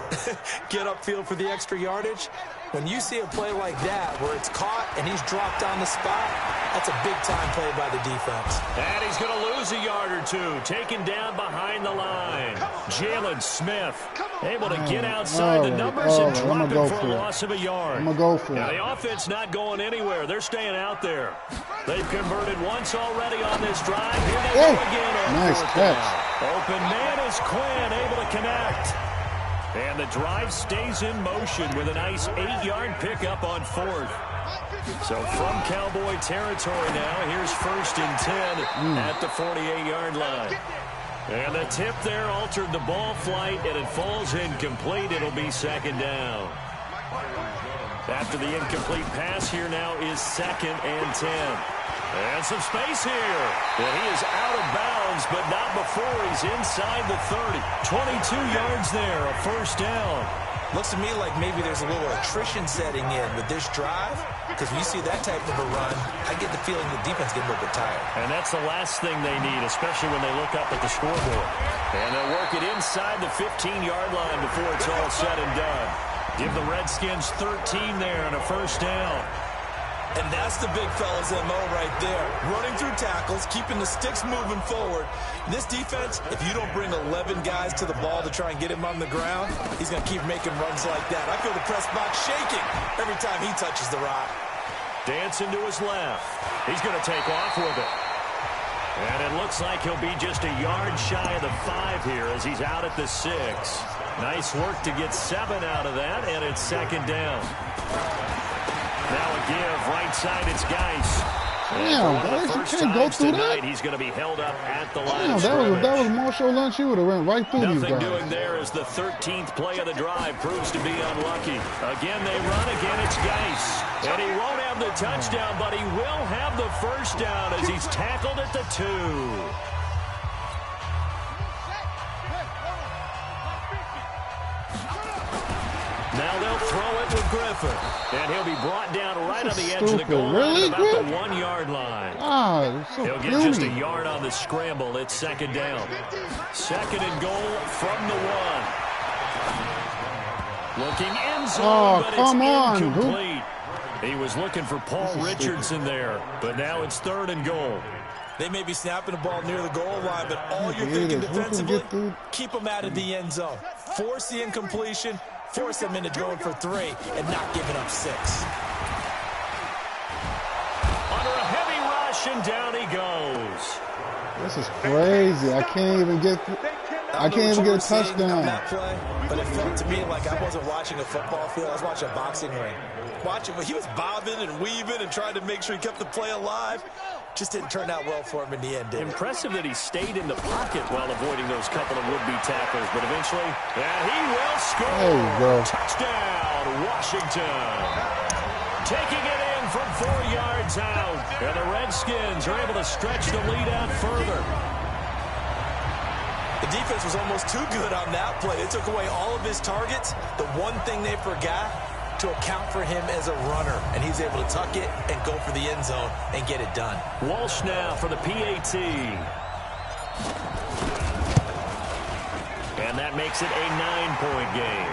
get upfield for the extra yardage, when you see a play like that where it's caught and he's dropped on the spot, that's a big-time play by the defense. And he's going to lose a yard or two, taken down behind the line. Jalen Smith able to get outside the numbers and drop it for a loss of a yard. I'm going to go for it. Now, the offense not going anywhere. They're staying out there. They've converted once already on this drive. Here they go again on nice catch. Open man is Quinn, able to connect. And the drive stays in motion with a nice 8-yard pickup on fourth. So from Cowboy territory now, here's first and 10 at the 48-yard line. And the tip there altered the ball flight, and it falls incomplete. It'll be second down. After the incomplete pass, here now is second and 10. And some space here. And he is out of bounds, but not before he's inside the 30. 22 yards there, a first down. Looks to me like maybe there's a little attrition setting in with this drive, because when you see that type of a run, I get the feeling the defense getting a little bit tired. And that's the last thing they need, especially when they look up at the scoreboard. And they'll work it inside the 15-yard line before it's all said and done. Give the Redskins 13 there and a first down. And that's the big fella's MO right there. Running through tackles, keeping the sticks moving forward. In this defense, if you don't bring 11 guys to the ball to try and get him on the ground, he's going to keep making runs like that. I feel the press box shaking every time he touches the rock. Dancing to his left. He's going to take off with it. And it looks like he'll be just a yard shy of the 5 here as he's out at the 6. Nice work to get 7 out of that, and it's second down. Now a give, right side, it's Geis. Damn, guys, you can't go through tonight, that. He's going to be held up at the line Damn, of that was Marshall Lynch. He would have went right through these Nothing guys. doing there as the 13th play of the drive proves to be unlucky. Again, they run. Again, it's Geis. And he won't have the touchdown, but he will have the first down as he's tackled at the 2. Now they'll throw it with Griffin. And he'll be brought down right on the edge of the goal line about the 1-yard line. He'll get just a yard on the scramble. It's second down. Second and goal from the 1. Looking end zone, but it's incomplete. He was looking for Paul Richardson there, but now it's third and goal. They may be snapping the ball near the goal line, but all you're thinking defensively, keep them out of the end zone. Force the incompletion, force them into going for 3, and not giving up 6. Under a heavy rush, and down he goes. This is crazy. I can't even get a touchdown. On that play, but it felt to me like I wasn't watching a football field. I was watching a boxing ring. He was bobbing and weaving and trying to make sure he kept the play alive. Just didn't turn out well for him in the end, did it? Impressive that he stayed in the pocket while avoiding those couple of would-be tacklers, but eventually, and he will score. There you go. Touchdown, Washington. Taking it in from 4 yards out. And the Redskins are able to stretch the lead out further. The defense was almost too good on that play. They took away all of his targets. The one thing they forgot, to account for him as a runner, and he's able to tuck it and go for the end zone and get it done. Walsh now for the PAT. And that makes it a 9-point game.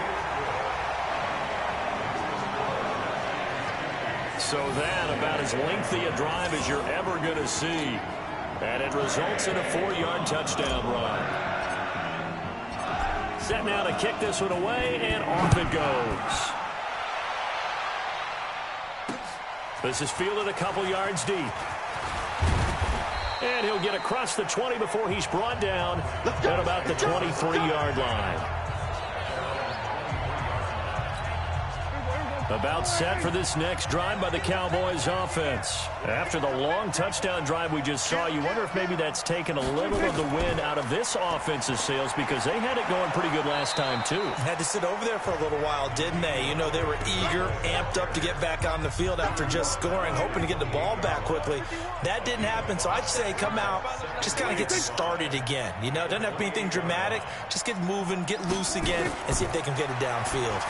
So that about as lengthy a drive as you're ever going to see. And it results in a 4-yard touchdown run. Set now to kick this one away, and off it goes. This is fielded a couple yards deep. And he'll get across the 20 before he's brought down at about the 23-yard line. About set for this next drive by the Cowboys offense. After the long touchdown drive we just saw, you wonder if maybe that's taken a little of the wind out of this offense's sails, because they had it going pretty good last time too. Had to sit over there for a little while, didn't they? You know, they were eager, amped up to get back on the field after just scoring, hoping to get the ball back quickly. That didn't happen, so I'd say come out, just kind of get started again. You know, it doesn't have to be anything dramatic. Just get moving, get loose again, and see if they can get it downfield.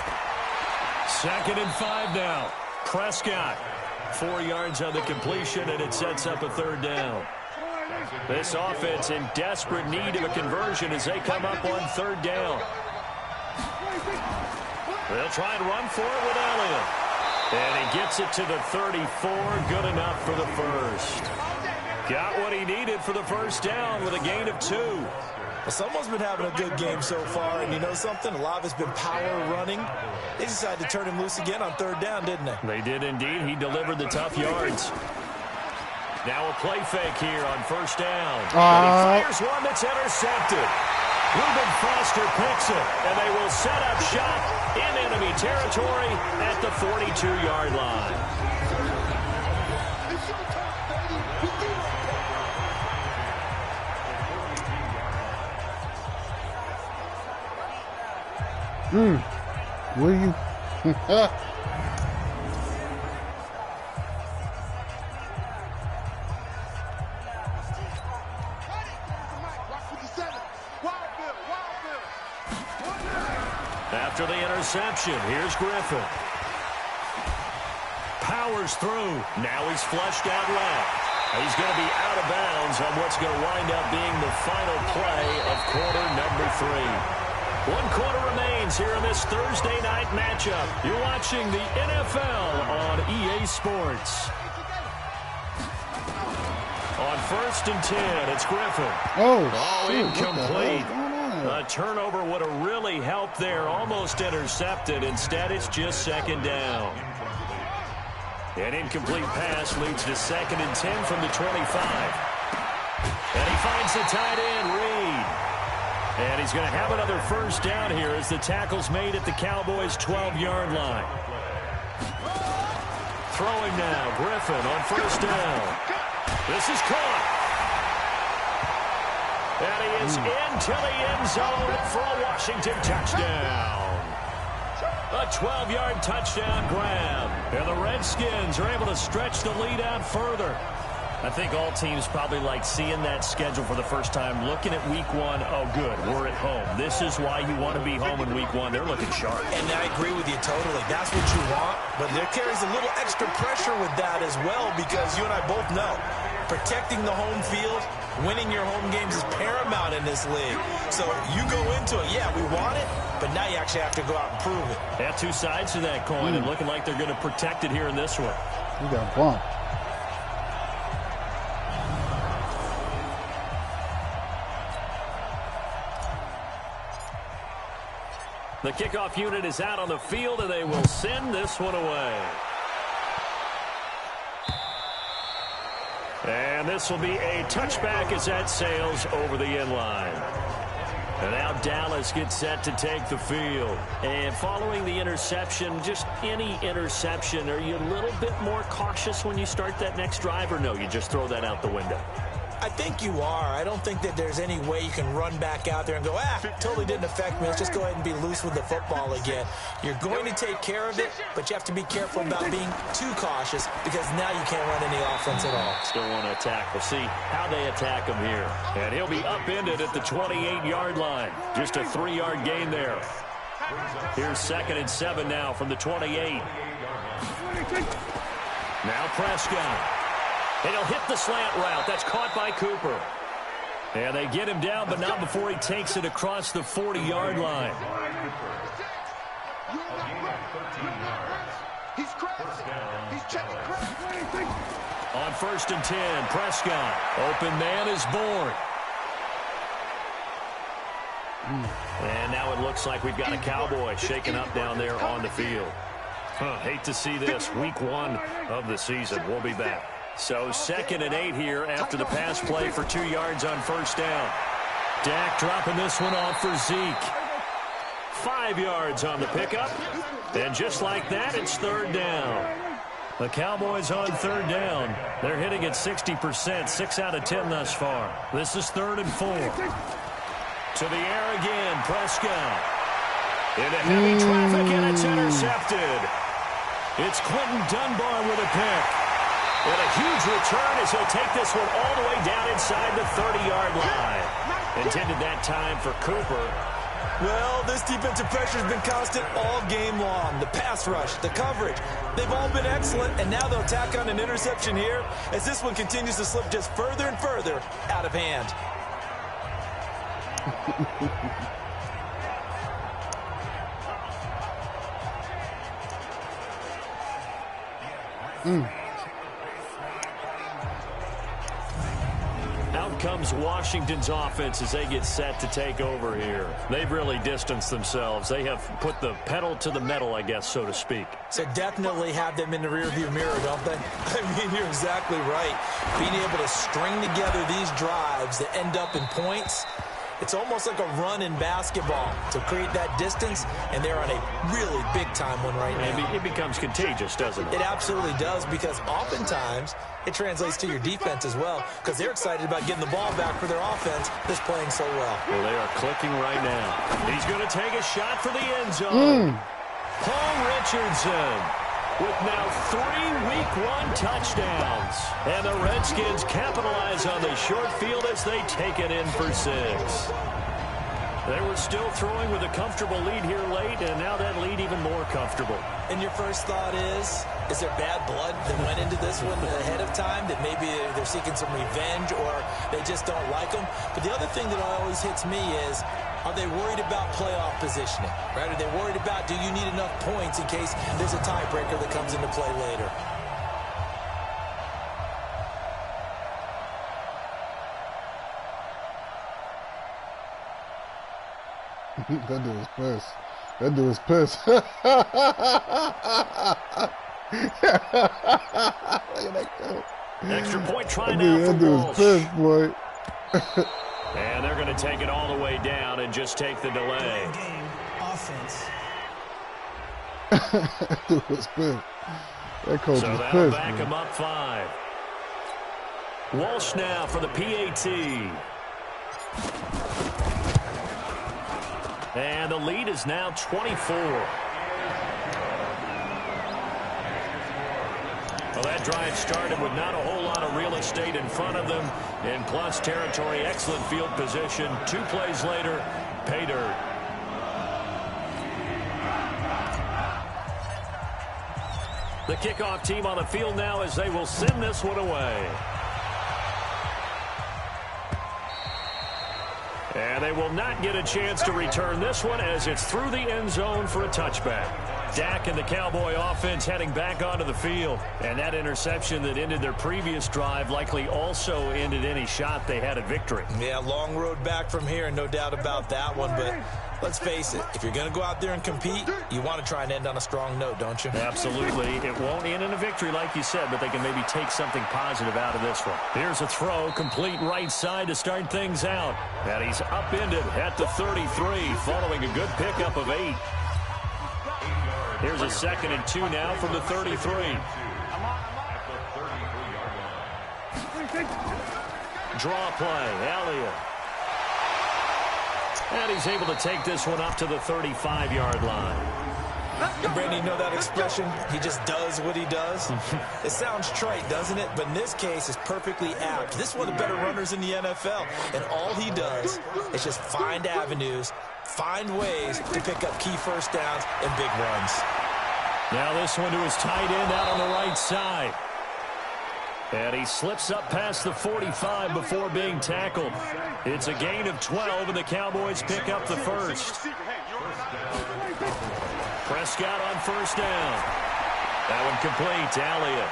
Second and 5 now. Prescott, 4 yards on the completion, and it sets up a third down. This offense in desperate need of a conversion as they come up on third down. They'll try and run for it with Elliott. And he gets it to the 34. Good enough for the first. Got what he needed for the first down with a gain of 2. Well, someone's been having a good game so far, and you know something? A lot of it's been power running. They decided to turn him loose again on third down, didn't they? They did indeed. He delivered the tough yards. Now a play fake here on first down. And he fires one that's intercepted. Reuben Foster picks it, and they will set up shop in enemy territory at the 42-yard line. Will you? After the interception, here's Griffin. Powers through. Now he's flushed out left. He's going to be out of bounds on what's going to wind up being the final play of quarter number 3. 1 quarter remains here in this Thursday night matchup. You're watching the NFL on EA Sports. On 1st and 10, it's Griffin. Oh, shoot, incomplete. A turnover would have really helped there. Almost intercepted. Instead, it's just 2nd down. An incomplete pass leads to 2nd and 10 from the 25. And he finds the tight end, Reed. And he's going to have another 1st down here as the tackle's made at the Cowboys' 12-yard line. Throwing now, Griffin on 1st down. This is caught. And he is into the end zone for a Washington touchdown. A 12-yard touchdown grab. And the Redskins are able to stretch the lead out further. I think all teams probably like seeing that schedule for the first time, looking at week 1. Oh, good, we're at home. This is why you want to be home in week 1. They're looking sharp. And I agree with you totally. That's what you want. But there carries a little extra pressure with that as well, because you and I both know protecting the home field, winning your home games is paramount in this league. So you go into it, yeah, we want it, but now you actually have to go out and prove it. They have 2 sides to that coin, and looking like they're going to protect it here in this one. You got bumped. The kickoff unit is out on the field, and they will send this one away. And this will be a touchback as that sails over the end line. And now Dallas gets set to take the field. And following the interception, just any interception, are you a little bit more cautious when you start that next drive, or no, you just throw that out the window? I think you are. I don't think that there's any way you can run back out there and go, totally didn't affect me. Let's just go ahead and be loose with the football again. You're going to take care of it, but you have to be careful about being too cautious, because now you can't run any offense at all. Still want to attack. We'll see how they attack him here. And he'll be upended at the 28-yard line. Just a 3-yard gain there. Here's 2nd and 7 now from the 28. Now Prescott. And he'll hit the slant route. That's caught by Cooper. And they get him down, but not before he takes it across the 40-yard line. On 1st and 10, Prescott. Open man is born. And now it looks like we've got a Cowboy shaken up down there on the field. Hate to see this. Week 1 of the season. We'll be back. So 2nd and 8 here after the pass play for 2 yards on 1st down. Dak dropping this one off for Zeke. 5 yards on the pickup. And just like that, it's 3rd down. The Cowboys on 3rd down. They're hitting at 60%, 6 out of 10 thus far. This is 3rd and 4. To the air again, Prescott. Into heavy traffic, and it's intercepted. It's Quentin Dunbar with a pick. And a huge return as he'll take this one all the way down inside the 30-yard line. Intended that time for Cooper. Well, this defensive pressure has been constant all game long. The pass rush, the coverage, they've all been excellent, and now they'll tack on an interception here as this one continues to slip just further and further out of hand. Out comes Washington's offense as they get set to take over here. They've really distanced themselves. They have put the pedal to the metal, I guess, so to speak. So definitely have them in the rearview mirror, don't they? I mean, you're exactly right. Being able to string together these drives that end up in points, it's almost like a run in basketball to create that distance, and they're on a really big-time one right now. It becomes contagious, doesn't it? It absolutely does, because oftentimes it translates to your defense as well, because they're excited about getting the ball back for their offense that's playing so well. Well, they are clicking right now. He's going to take a shot for the end zone. Paul Richardson with now 3 Week 1 touchdowns. And the Redskins capitalize on the short field as they take it in for 6. They were still throwing with a comfortable lead here late, and now that lead even more comfortable. And your first thought is there bad blood that went into this one ahead of time, that maybe they're seeking some revenge or they just don't like them? But the other thing that always hits me is, are they worried about playoff positioning, right? Are they worried about, do you need enough points in case there's a tiebreaker that comes into play later? That dude was pissed. That dude was pissed. Extra point try now for That dude was pissed, boy. And they're going to take it all the way down and just take the delay. Game offense. That dude was pissed. That coach so was that'll pissed. back him up 5. Walsh now for the PAT. And the lead is now 24. Well, that drive started with not a whole lot of real estate in front of them. In plus territory, excellent field position. 2 plays later, pay dirt. The kickoff team on the field now as they will send this one away. And they will not get a chance to return this one as it's through the end zone for a touchback. Dak and the Cowboy offense heading back onto the field. And that interception that ended their previous drive likely also ended any shot they had at victory. Yeah, long road back from here, no doubt about that one. But let's face it, if you're going to go out there and compete, you want to try and end on a strong note, don't you? Absolutely. It won't end in a victory like you said, but they can maybe take something positive out of this one. Here's a throw, complete right side to start things out. And he's upended at the 33 following a good pickup of 8. Here's a 2nd and 2 now from the 33. Draw play, Elliott. And he's able to take this one up to the 35-yard line. And Brandon, you know that expression, he just does what he does? It sounds trite, doesn't it? But in this case, it's perfectly apt. This is one of the better runners in the NFL. And all he does is just find avenues, find ways to pick up key first downs and big runs. Now this one to his tight end out on the right side. And he slips up past the 45 before being tackled. It's a gain of 12, and the Cowboys pick up the first. Prescott on first down. That one complete to Elliott.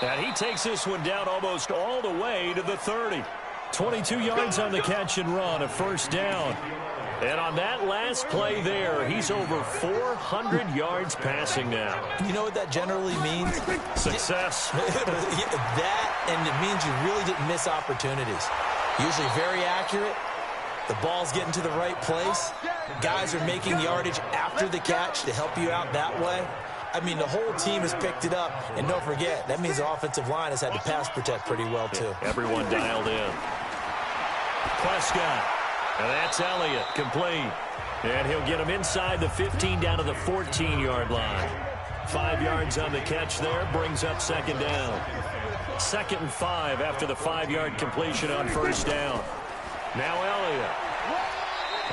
And he takes this one down almost all the way to the 30. 22 yards on the catch and run, a first down. And on that last play there, he's over 400 yards passing now. You know what that generally means? Success. That, and it means you really didn't miss opportunities. Usually very accurate. The ball's getting to the right place. Guys are making yardage after the catch to help you out that way. I mean, the whole team has picked it up. And don't forget, that means the offensive line has had to pass protect pretty well, too. Everyone dialed in. Prescott. And that's Elliott, complete. And he'll get him inside the 15 down to the 14-yard line. 5 yards on the catch there, brings up second down. 2nd and 5 after the 5-yard completion on first down. Now Elliott.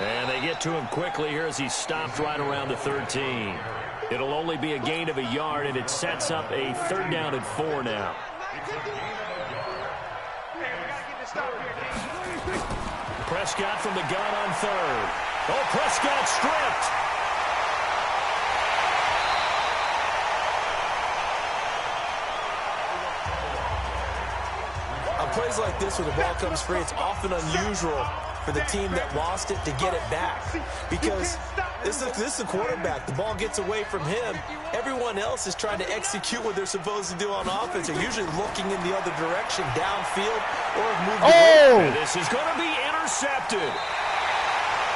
And they get to him quickly here as he's stopped right around the 13. It'll only be a gain of a yard, and it sets up a 3rd down and 4 now. Prescott from the gun on 3rd. Oh, Prescott stripped. On plays like this where the ball comes free, it's often unusual for the team that lost it to get it back. Because this is a quarterback. The ball gets away from him. Everyone else is trying to execute what they're supposed to do on offense. They're usually looking in the other direction, downfield, or moving away. And this is going to be intercepted.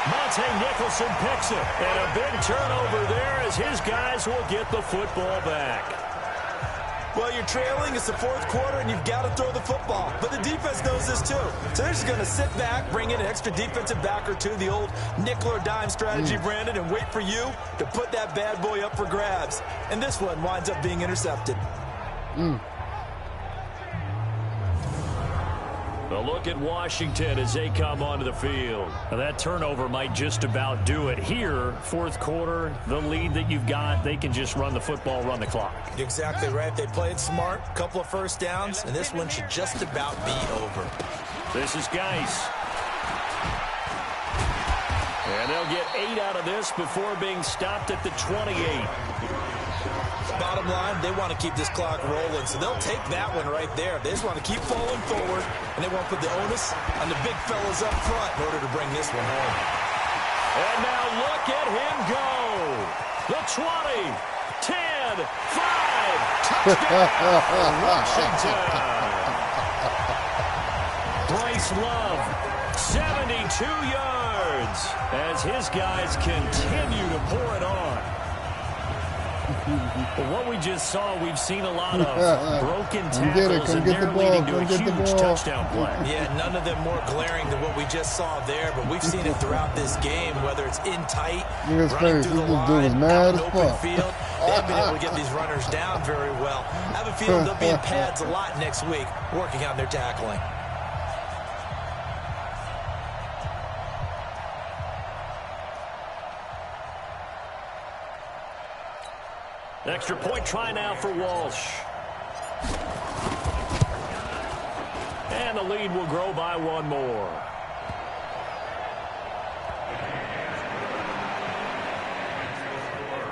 Monte Nicholson picks it. And a big turnover there as his guys will get the football back. Well, you're trailing. It's the 4th quarter, and you've got to throw the football. But the defense knows this, too. So they're just going to sit back, bring in an extra defensive back or two, the old nickel or dime strategy, Brandon, and wait for you to put that bad boy up for grabs. And this one winds up being intercepted. A look at Washington as they come onto the field. Now that turnover might just about do it. Here, fourth quarter, the lead that you've got, they can just run the football, run the clock. You're exactly right. They played smart, a couple of first downs, and this one should just about be over. This is Geis. And they'll get 8 out of this before being stopped at the 28. Bottom line, they want to keep this clock rolling, so they'll take that one right there. They just want to keep falling forward, and they want to put the onus on the big fellas up front in order to bring this one home. And now look at him go. The 20, 10, 5, touchdown, Washington. Bryce Love, 72 yards, as his guys continue to pour it on. But what we just saw, we've seen a lot of broken tackles, and they're leading to a huge touchdown play. Yeah, none of them more glaring than what we just saw there, but we've seen it throughout this game, whether it's in tight, running through the line, out in open field. They've been able to get these runners down very well. I have a feeling they'll be in pads a lot next week, working on their tackling. Extra point try now for Walsh. And the lead will grow by one more.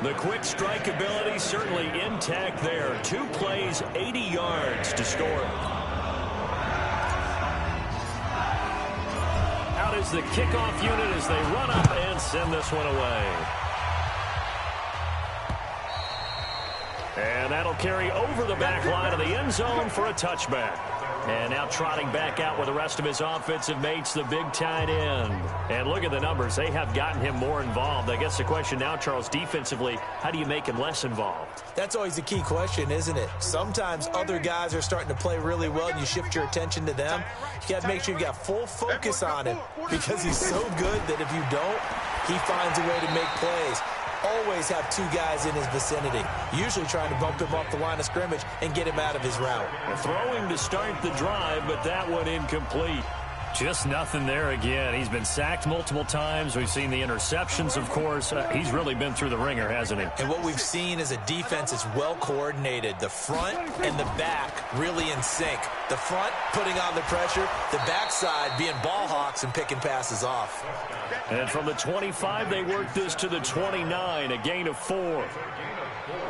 The quick strike ability certainly intact there. 2 plays, 80 yards to score. Out is the kickoff unit as they run up and send this one away. And that'll carry over the back line of the end zone for a touchback. And now trotting back out with the rest of his offensive mates, the big tight end. And look at the numbers. They have gotten him more involved. I guess the question now, Charles, defensively, how do you make him less involved? That's always the key question, isn't it? Sometimes other guys are starting to play really well, and you shift your attention to them. You got to make sure you got full focus on him because he's so good that if you don't, he finds a way to make plays. Always have 2 guys in his vicinity, usually trying to bump him off the line of scrimmage and get him out of his route. Throwing to start the drive, but that one incomplete. Just nothing there again. He's been sacked multiple times. We've seen the interceptions, of course. He's really been through the ringer, hasn't he? And what we've seen is a defense that's well coordinated. The front and the back really in sync. The front putting on the pressure, the backside being ball hawks and picking passes off. And from the 25, they work this to the 29, a gain of 4.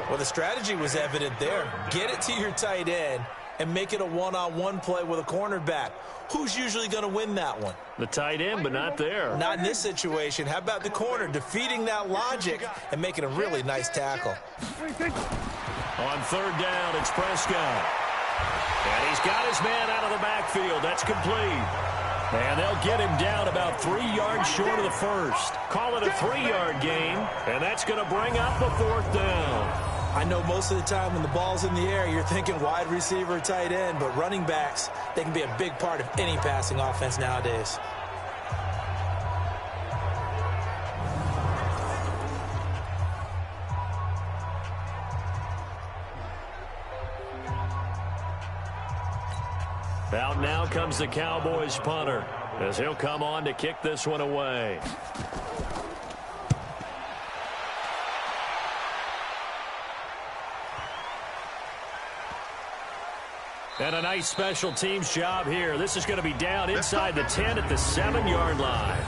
Well, the strategy was evident there. Get it to your tight end and make it a one-on-one play with a cornerback. Who's usually going to win that one? The tight end, but not there. Not in this situation. How about the corner defeating that logic and making a really nice tackle? On third down, it's Prescott. And he's got his man out of the backfield. That's complete. And they'll get him down about 3 yards short of the first. Call it a 3-yard gain, and that's going to bring up a 4th down. I know most of the time when the ball's in the air, you're thinking wide receiver, tight end, but running backs, they can be a big part of any passing offense nowadays. Out now comes the Cowboys punter as he'll come on to kick this one away. And a nice special teams job here. This is going to be down inside the 10 at the 7-yard line.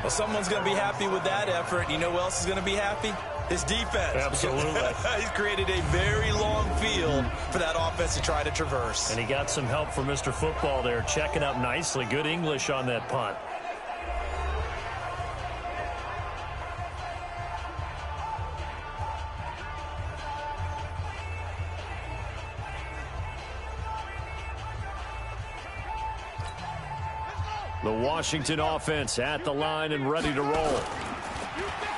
Well, someone's going to be happy with that effort. You know who else is going to be happy? His defense. Absolutely. He's created a very long field for that offense to try to traverse. And he got some help from Mr. Football there, checking up nicely. Good English on that punt. The Washington offense at the line and ready to roll.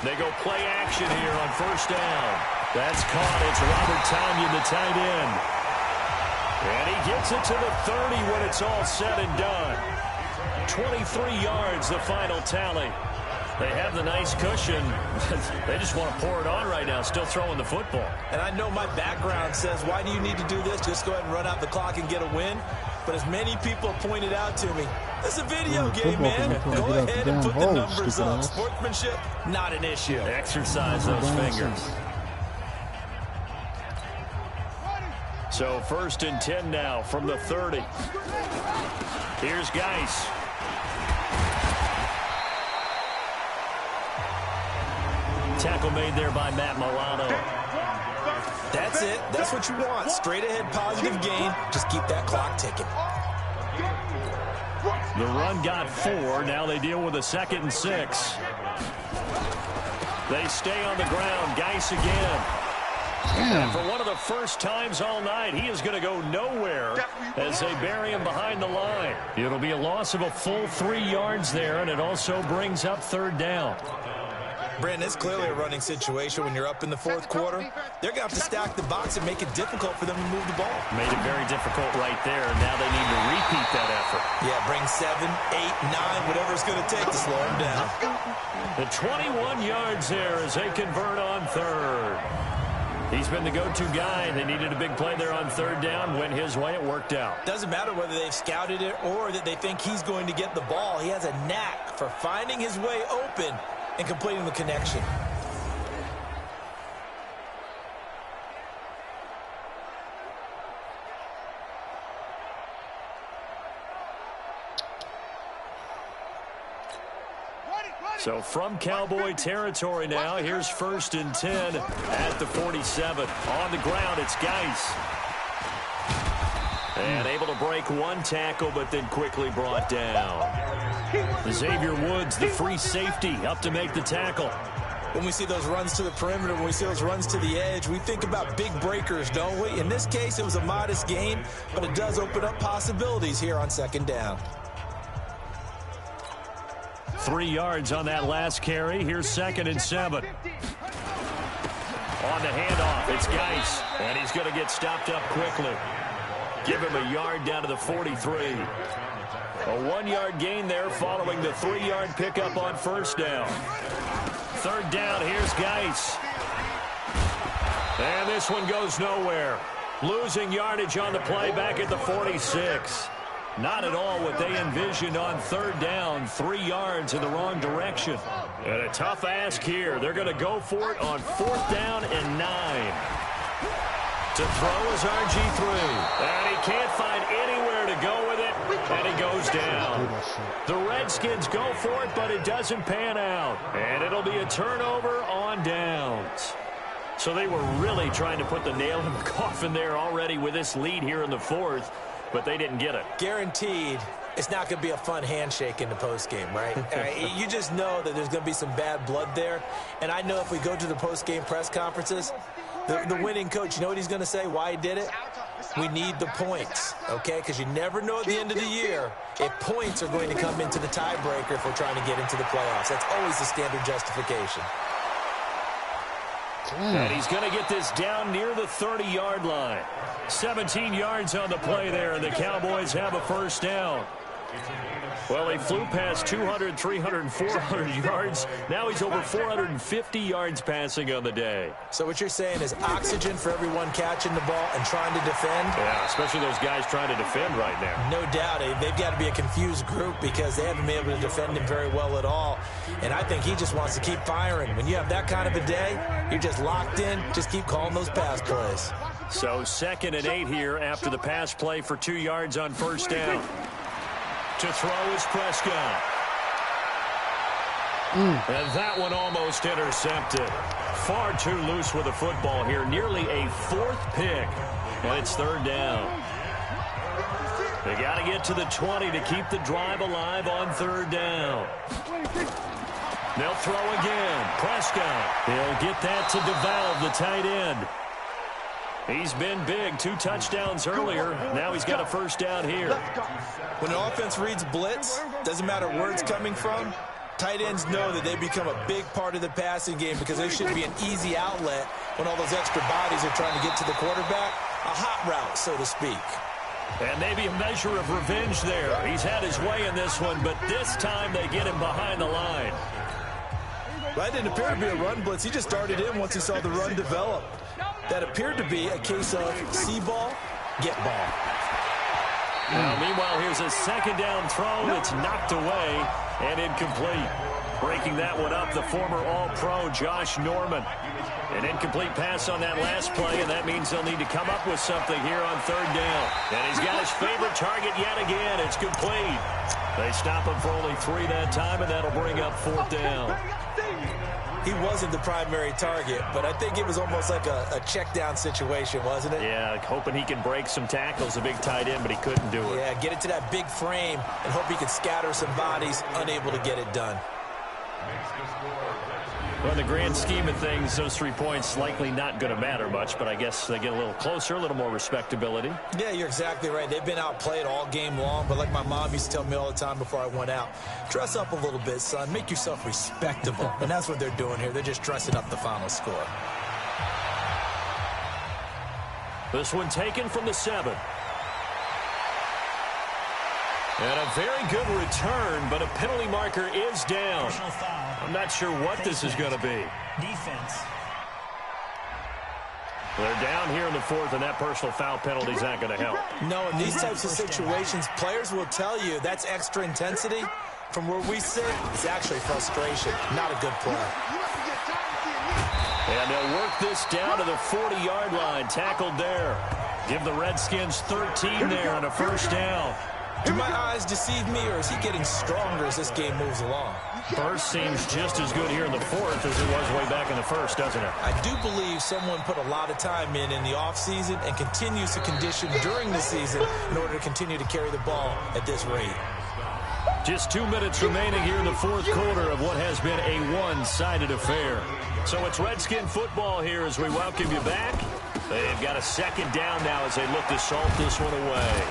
They go play action here on first down. That's caught. It's Robert Tonyan, the tight end. And he gets it to the 30 when it's all said and done. 23 yards, the final tally. They have the nice cushion. They just want to pour it on right now, still throwing the football. And I know my background says, why do you need to do this? Just go ahead and run out the clock and get a win. But as many people pointed out to me, it's a video game, man. Go ahead and put the numbers up. Sportsmanship, not an issue. Exercise those fingers. So 1st and 10 now from the 30. Here's Geis. Tackle made there by Matt Milano. That's it. That's what you want. Straight ahead positive gain. Just keep that clock ticking. The run got 4. Now they deal with a 2nd and 6. They stay on the ground. Geis again. And for one of the first times all night, he is going to go nowhere as they bury him behind the line. It'll be a loss of a full 3 yards there, and it also brings up 3rd down. Brandon, it's clearly a running situation when you're up in the 4th quarter. They're going to have to stack the box and make it difficult for them to move the ball. Made it very difficult right there. Now they need to repeat that effort. Yeah, bring 7, 8, 9, whatever it's going to take to slow them down. The 21 yards there as they convert on 3rd. He's been the go-to guy. They needed a big play there on 3rd down. Went his way. It worked out. Doesn't matter whether they've scouted it or that they think he's going to get the ball. He has a knack for finding his way open and completing the connection. So from Cowboy territory now, here's 1st and 10 at the 47. On the ground, it's Geis. And able to break 1 tackle, but then quickly brought down. Xavier Woods, the free safety, up to make the tackle. When we see those runs to the perimeter, when we see those runs to the edge, we think about big breakers, don't we? In this case, it was a modest gain, but it does open up possibilities here on 2nd down. 3 yards on that last carry. Here's 2nd and 7. On the handoff, it's Geis, and he's going to get stopped up quickly. Give him a yard down to the 43. A 1-yard gain there following the 3-yard pickup on 1st down. 3rd down, here's Geis. And this one goes nowhere. Losing yardage on the play back at the 46. Not at all what they envisioned on 3rd down. 3 yards in the wrong direction. And a tough ask here. They're going to go for it on 4th down and 9. To throw is RG3. And he can't find anywhere to go with it. And he goes down. The Redskins go for it, but it doesn't pan out. And it'll be a turnover on downs. So they were really trying to put the nail in the coffin there already with this lead here in the 4th. But they didn't get it. Guaranteed, it's not going to be a fun handshake in the postgame, right? You just know that there's going to be some bad blood there. And I know if we go to the postgame press conferences, the winning coach, you know what he's going to say, why he did it? We need the points, okay? Because you never know at the end of the year if points are going to come into the tiebreaker if we're trying to get into the playoffs. That's always the standard justification. And he's going to get this down near the 30-yard line. 17 yards on the play there, and the Cowboys have a 1st down. Well, he flew past 200, 300, 400 yards. Now he's over 450 yards passing on the day. So what you're saying is oxygen for everyone catching the ball and trying to defend? Yeah, especially those guys trying to defend right now. No doubt. They've got to be a confused group because they haven't been able to defend him very well at all. And I think he just wants to keep firing. When you have that kind of a day, you're just locked in. Just keep calling those pass plays. So 2nd and 8 here after the pass play for 2 yards on 1st down. To throw is Prescott. And that one almost intercepted. Far too loose with the football here. Nearly a 4th pick. And it's 3rd down. They got to get to the 20 to keep the drive alive on 3rd down. They'll throw again. Prescott. He'll get that to DeValve, the tight end. He's been big. 2 touchdowns earlier. Now he's got a 1st down here. When an offense reads blitz, doesn't matter where it's coming from, tight ends know that they become a big part of the passing game because they should be an easy outlet when all those extra bodies are trying to get to the quarterback. A hot route, so to speak. And maybe a measure of revenge there. He's had his way in this one, but this time they get him behind the line. Well, that didn't appear to be a run blitz. He just started in once he saw the run develop. That appeared to be a case of see ball, get ball. Now, meanwhile, here's a second down throw that's knocked away and incomplete. Breaking that one up, the former All-Pro Josh Norman. An incomplete pass on that last play, and that means they'll need to come up with something here on third down. And he's got his favorite target yet again. It's complete. They stop him for only 3 that time, and that'll bring up fourth down. He wasn't the primary target, but I think it was almost like a check down situation, wasn't it? Yeah, hoping he can break some tackles, a big tight end, but he couldn't do it. Yeah, get it to that big frame and hope he can scatter some bodies, unable to get it done. Well, in the grand scheme of things, those 3 points likely not going to matter much, but I guess they get a little closer, a little more respectability. Yeah, you're exactly right. They've been outplayed all game long, but like my mom used to tell me all the time before I went out, dress up a little bit, son. Make yourself respectable. And that's what they're doing here. They're just dressing up the final score. This one taken from the 7. And a very good return, but a penalty marker is down. Personal foul. I'm not sure what this is going to be. Defense. They're down here in the 4th, and that personal foul penalty is not going to help. No, in these types of situations, players will tell you that's extra intensity. From where we sit, it's actually frustration. Not a good play. And they'll work this down to the 40-yard line. Tackled there. Give the Redskins 13 there and a first down. Do my eyes deceive me, or is he getting stronger as this game moves along? Burst seems just as good here in the 4th as it was way back in the 1st, doesn't it? I do believe someone put a lot of time in the offseason and continues to condition during the season in order to continue to carry the ball at this rate. Just 2 minutes remaining here in the 4th quarter of what has been a one-sided affair. So it's Redskin football here as we welcome you back. They've got a second down now as they look to salt this one away.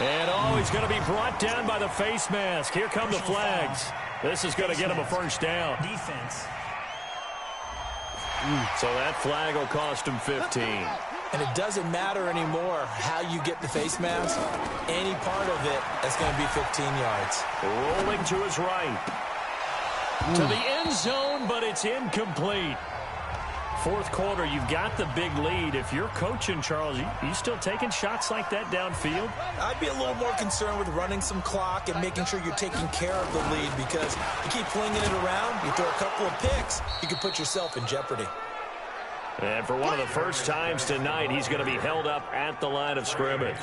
And, he's going to be brought down by the face mask. Here come the flags. This is going to get him a first down. Defense. So that flag will cost him 15. And it doesn't matter anymore how you get the face mask. Any part of it, that's going to be 15 yards. Rolling to his right. To the end zone, but it's incomplete. 4th quarter, you've got the big lead. If you're coaching, Charles, you still taking shots like that downfield? I'd be a little more concerned with running some clock and making sure you're taking care of the lead, because you keep flinging it around, you throw a couple of picks, you can put yourself in jeopardy. And for one of the first times tonight, he's going to be held up at the line of scrimmage.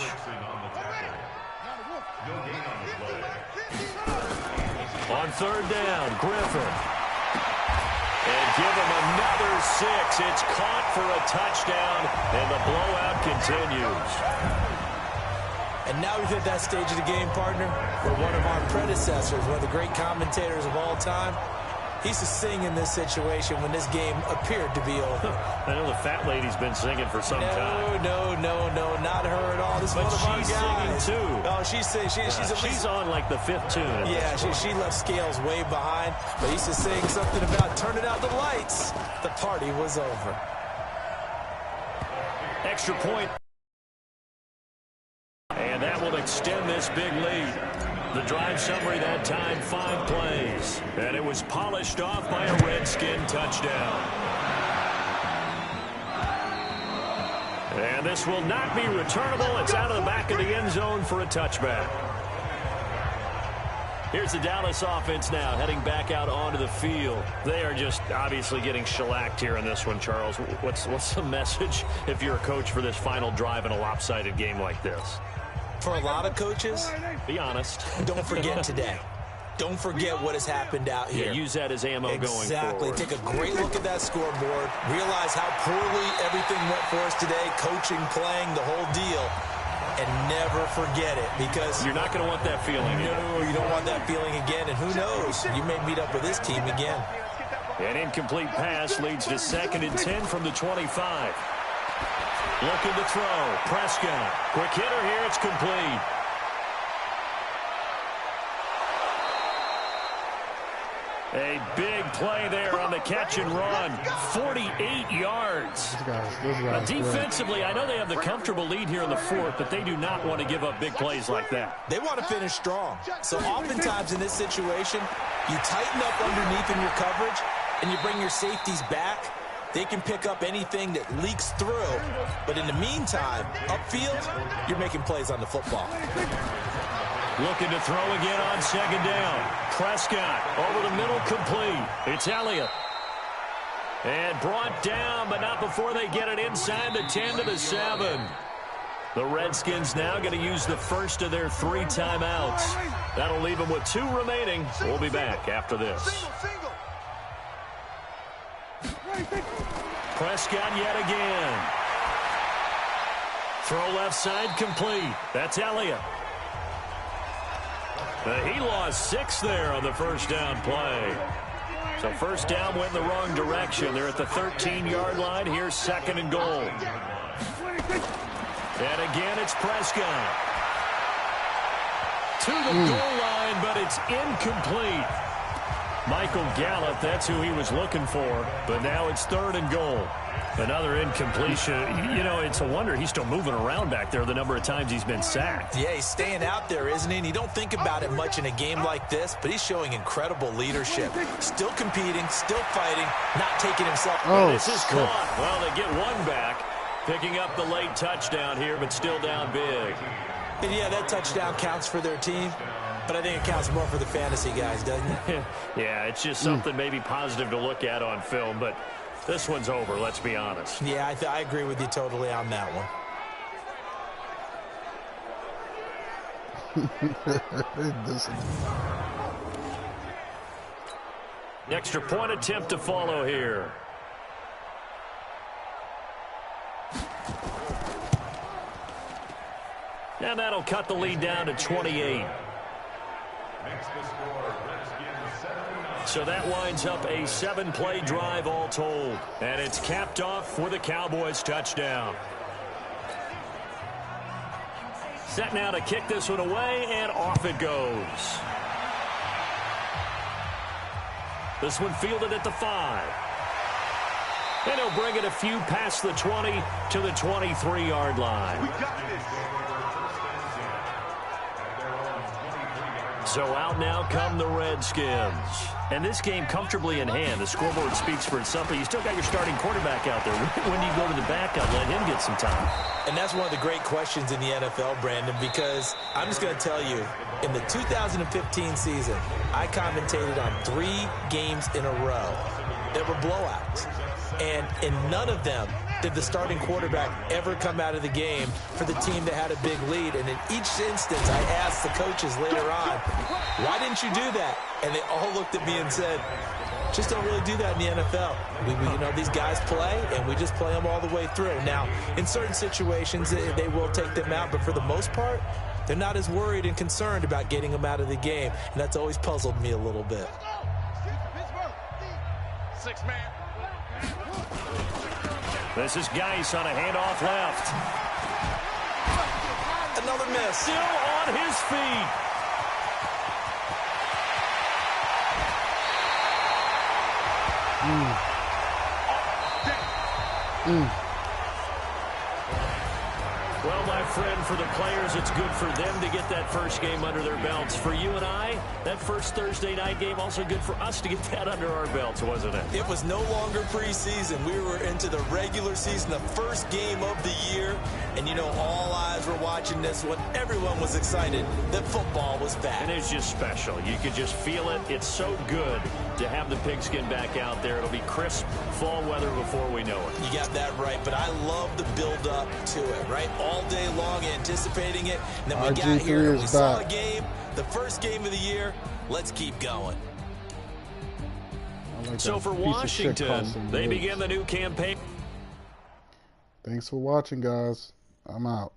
On third down, Griffin. And give him another 6. It's caught for a touchdown, and the blowout continues. And now we've hit that stage of the game, partner, where one of our predecessors, one of the great commentators of all time, he used to sing in this situation when this game appeared to be over. I know the fat lady's been singing for some time. No, not her at all. This is one of our guys. She's singing too. Oh, she's singing. She's on like the 5th tune. Yeah, she left Scales way behind, but he used to sing something about turning out the lights. The party was over. Extra point. And that will extend this big lead. The drive summary that time, 5 plays. And it was polished off by a Redskin touchdown. And this will not be returnable. It's out of the back of the end zone for a touchback. Here's the Dallas offense now heading back out onto the field. They are just obviously getting shellacked here in this one, Charles. What's the message if you're a coach for this final drive in a lopsided game like this? For a lot of coaches, be honest. Don't forget today. Don't forget what has happened out here. Yeah, use that as ammo going forward. Exactly. Take a great look at that scoreboard. Realize how poorly everything went for us today. Coaching, playing, the whole deal. And never forget it, because you're not going to want that feeling. No, you don't want that feeling again. And who knows? You may meet up with this team again. An incomplete pass leads to 2nd and 10 from the 25. Looking to throw. Prescott. Quick hitter here. It's complete. A big play there on the catch and run. 48 yards. Now, defensively, I know they have the comfortable lead here in the 4th, but they do not want to give up big plays like that. They want to finish strong. So oftentimes in this situation, you tighten up underneath in your coverage, and you bring your safeties back, They can pick up anything that leaks through, but in the meantime, upfield, you're making plays on the football. Looking to throw again on second down. Prescott over the middle, complete. It's Elliott. And brought down, but not before they get it inside the 10 to the 7. The Redskins now going to use the first of their 3 timeouts. That'll leave them with 2 remaining. We'll be back after this. Prescott yet again. Throw left side, complete. That's Elliott. He lost 6 there on the first down play. So first down went in the wrong direction. They're at the 13-yard line. Here's second and goal. And again, it's Prescott. To the goal line, but it's incomplete. Michael Gallup, that's who he was looking for. But now it's third and goal. Another incompletion. You know, it's a wonder he's still moving around back there the number of times he's been sacked. Yeah, he's staying out there, isn't he? And you don't think about it much in a game like this, but he's showing incredible leadership. Still competing, still fighting, not taking himself. Oh, this is caught. Well, they get one back, picking up the late touchdown here, but still down big. And yeah, that touchdown counts for their team, but I think it counts more for the fantasy guys, doesn't it? Yeah, it's just something maybe positive to look at on film, but this one's over, let's be honest. Yeah, I agree with you totally on that one. Extra point attempt to follow here. And that'll cut the lead down to 28. So that winds up a 7-play drive all told. And it's capped off with a Cowboys touchdown. Set now to kick this one away, and off it goes. This one fielded at the 5. And he'll bring it a few past the 20 to the 23-yard line. So out now come the Redskins. And this game comfortably in hand. The scoreboard speaks for itself, but you still got your starting quarterback out there. When do you go to the backup, let him get some time? And that's one of the great questions in the NFL, Brandon, because I'm just going to tell you, in the 2015 season, I commentated on 3 games in a row that were blowouts. And in none of them did the starting quarterback ever come out of the game for the team that had a big lead. And in each instance, I asked the coaches later on, why didn't you do that? And they all looked at me and said, just don't really do that in the NFL. You know, these guys play, and we just play them all the way through. Now, in certain situations, they will take them out, but for the most part, they're not as worried and concerned about getting them out of the game, and that's always puzzled me a little bit. 6-man. This is Geis on a handoff left. Another miss. Still on his feet. Well, my friend, for the players, it's good for them to get that first game under their belts. For you and I, that first Thursday night game, also good for us to get that under our belts, wasn't it? It was no longer preseason. We were into the regular season, the first game of the year. And, you know, all eyes were watching this one. Everyone was excited that football was back. And it's just special. You could just feel it. It's so good to have the pigskin back out there. It'll be crisp fall weather before we know it. You got that right, but I love the build-up to it, right? All day long anticipating it, and then we got here and we saw a game, the first game of the year. Let's keep going. Like so for Washington, they begin the new campaign. Thanks for watching, guys. I'm out.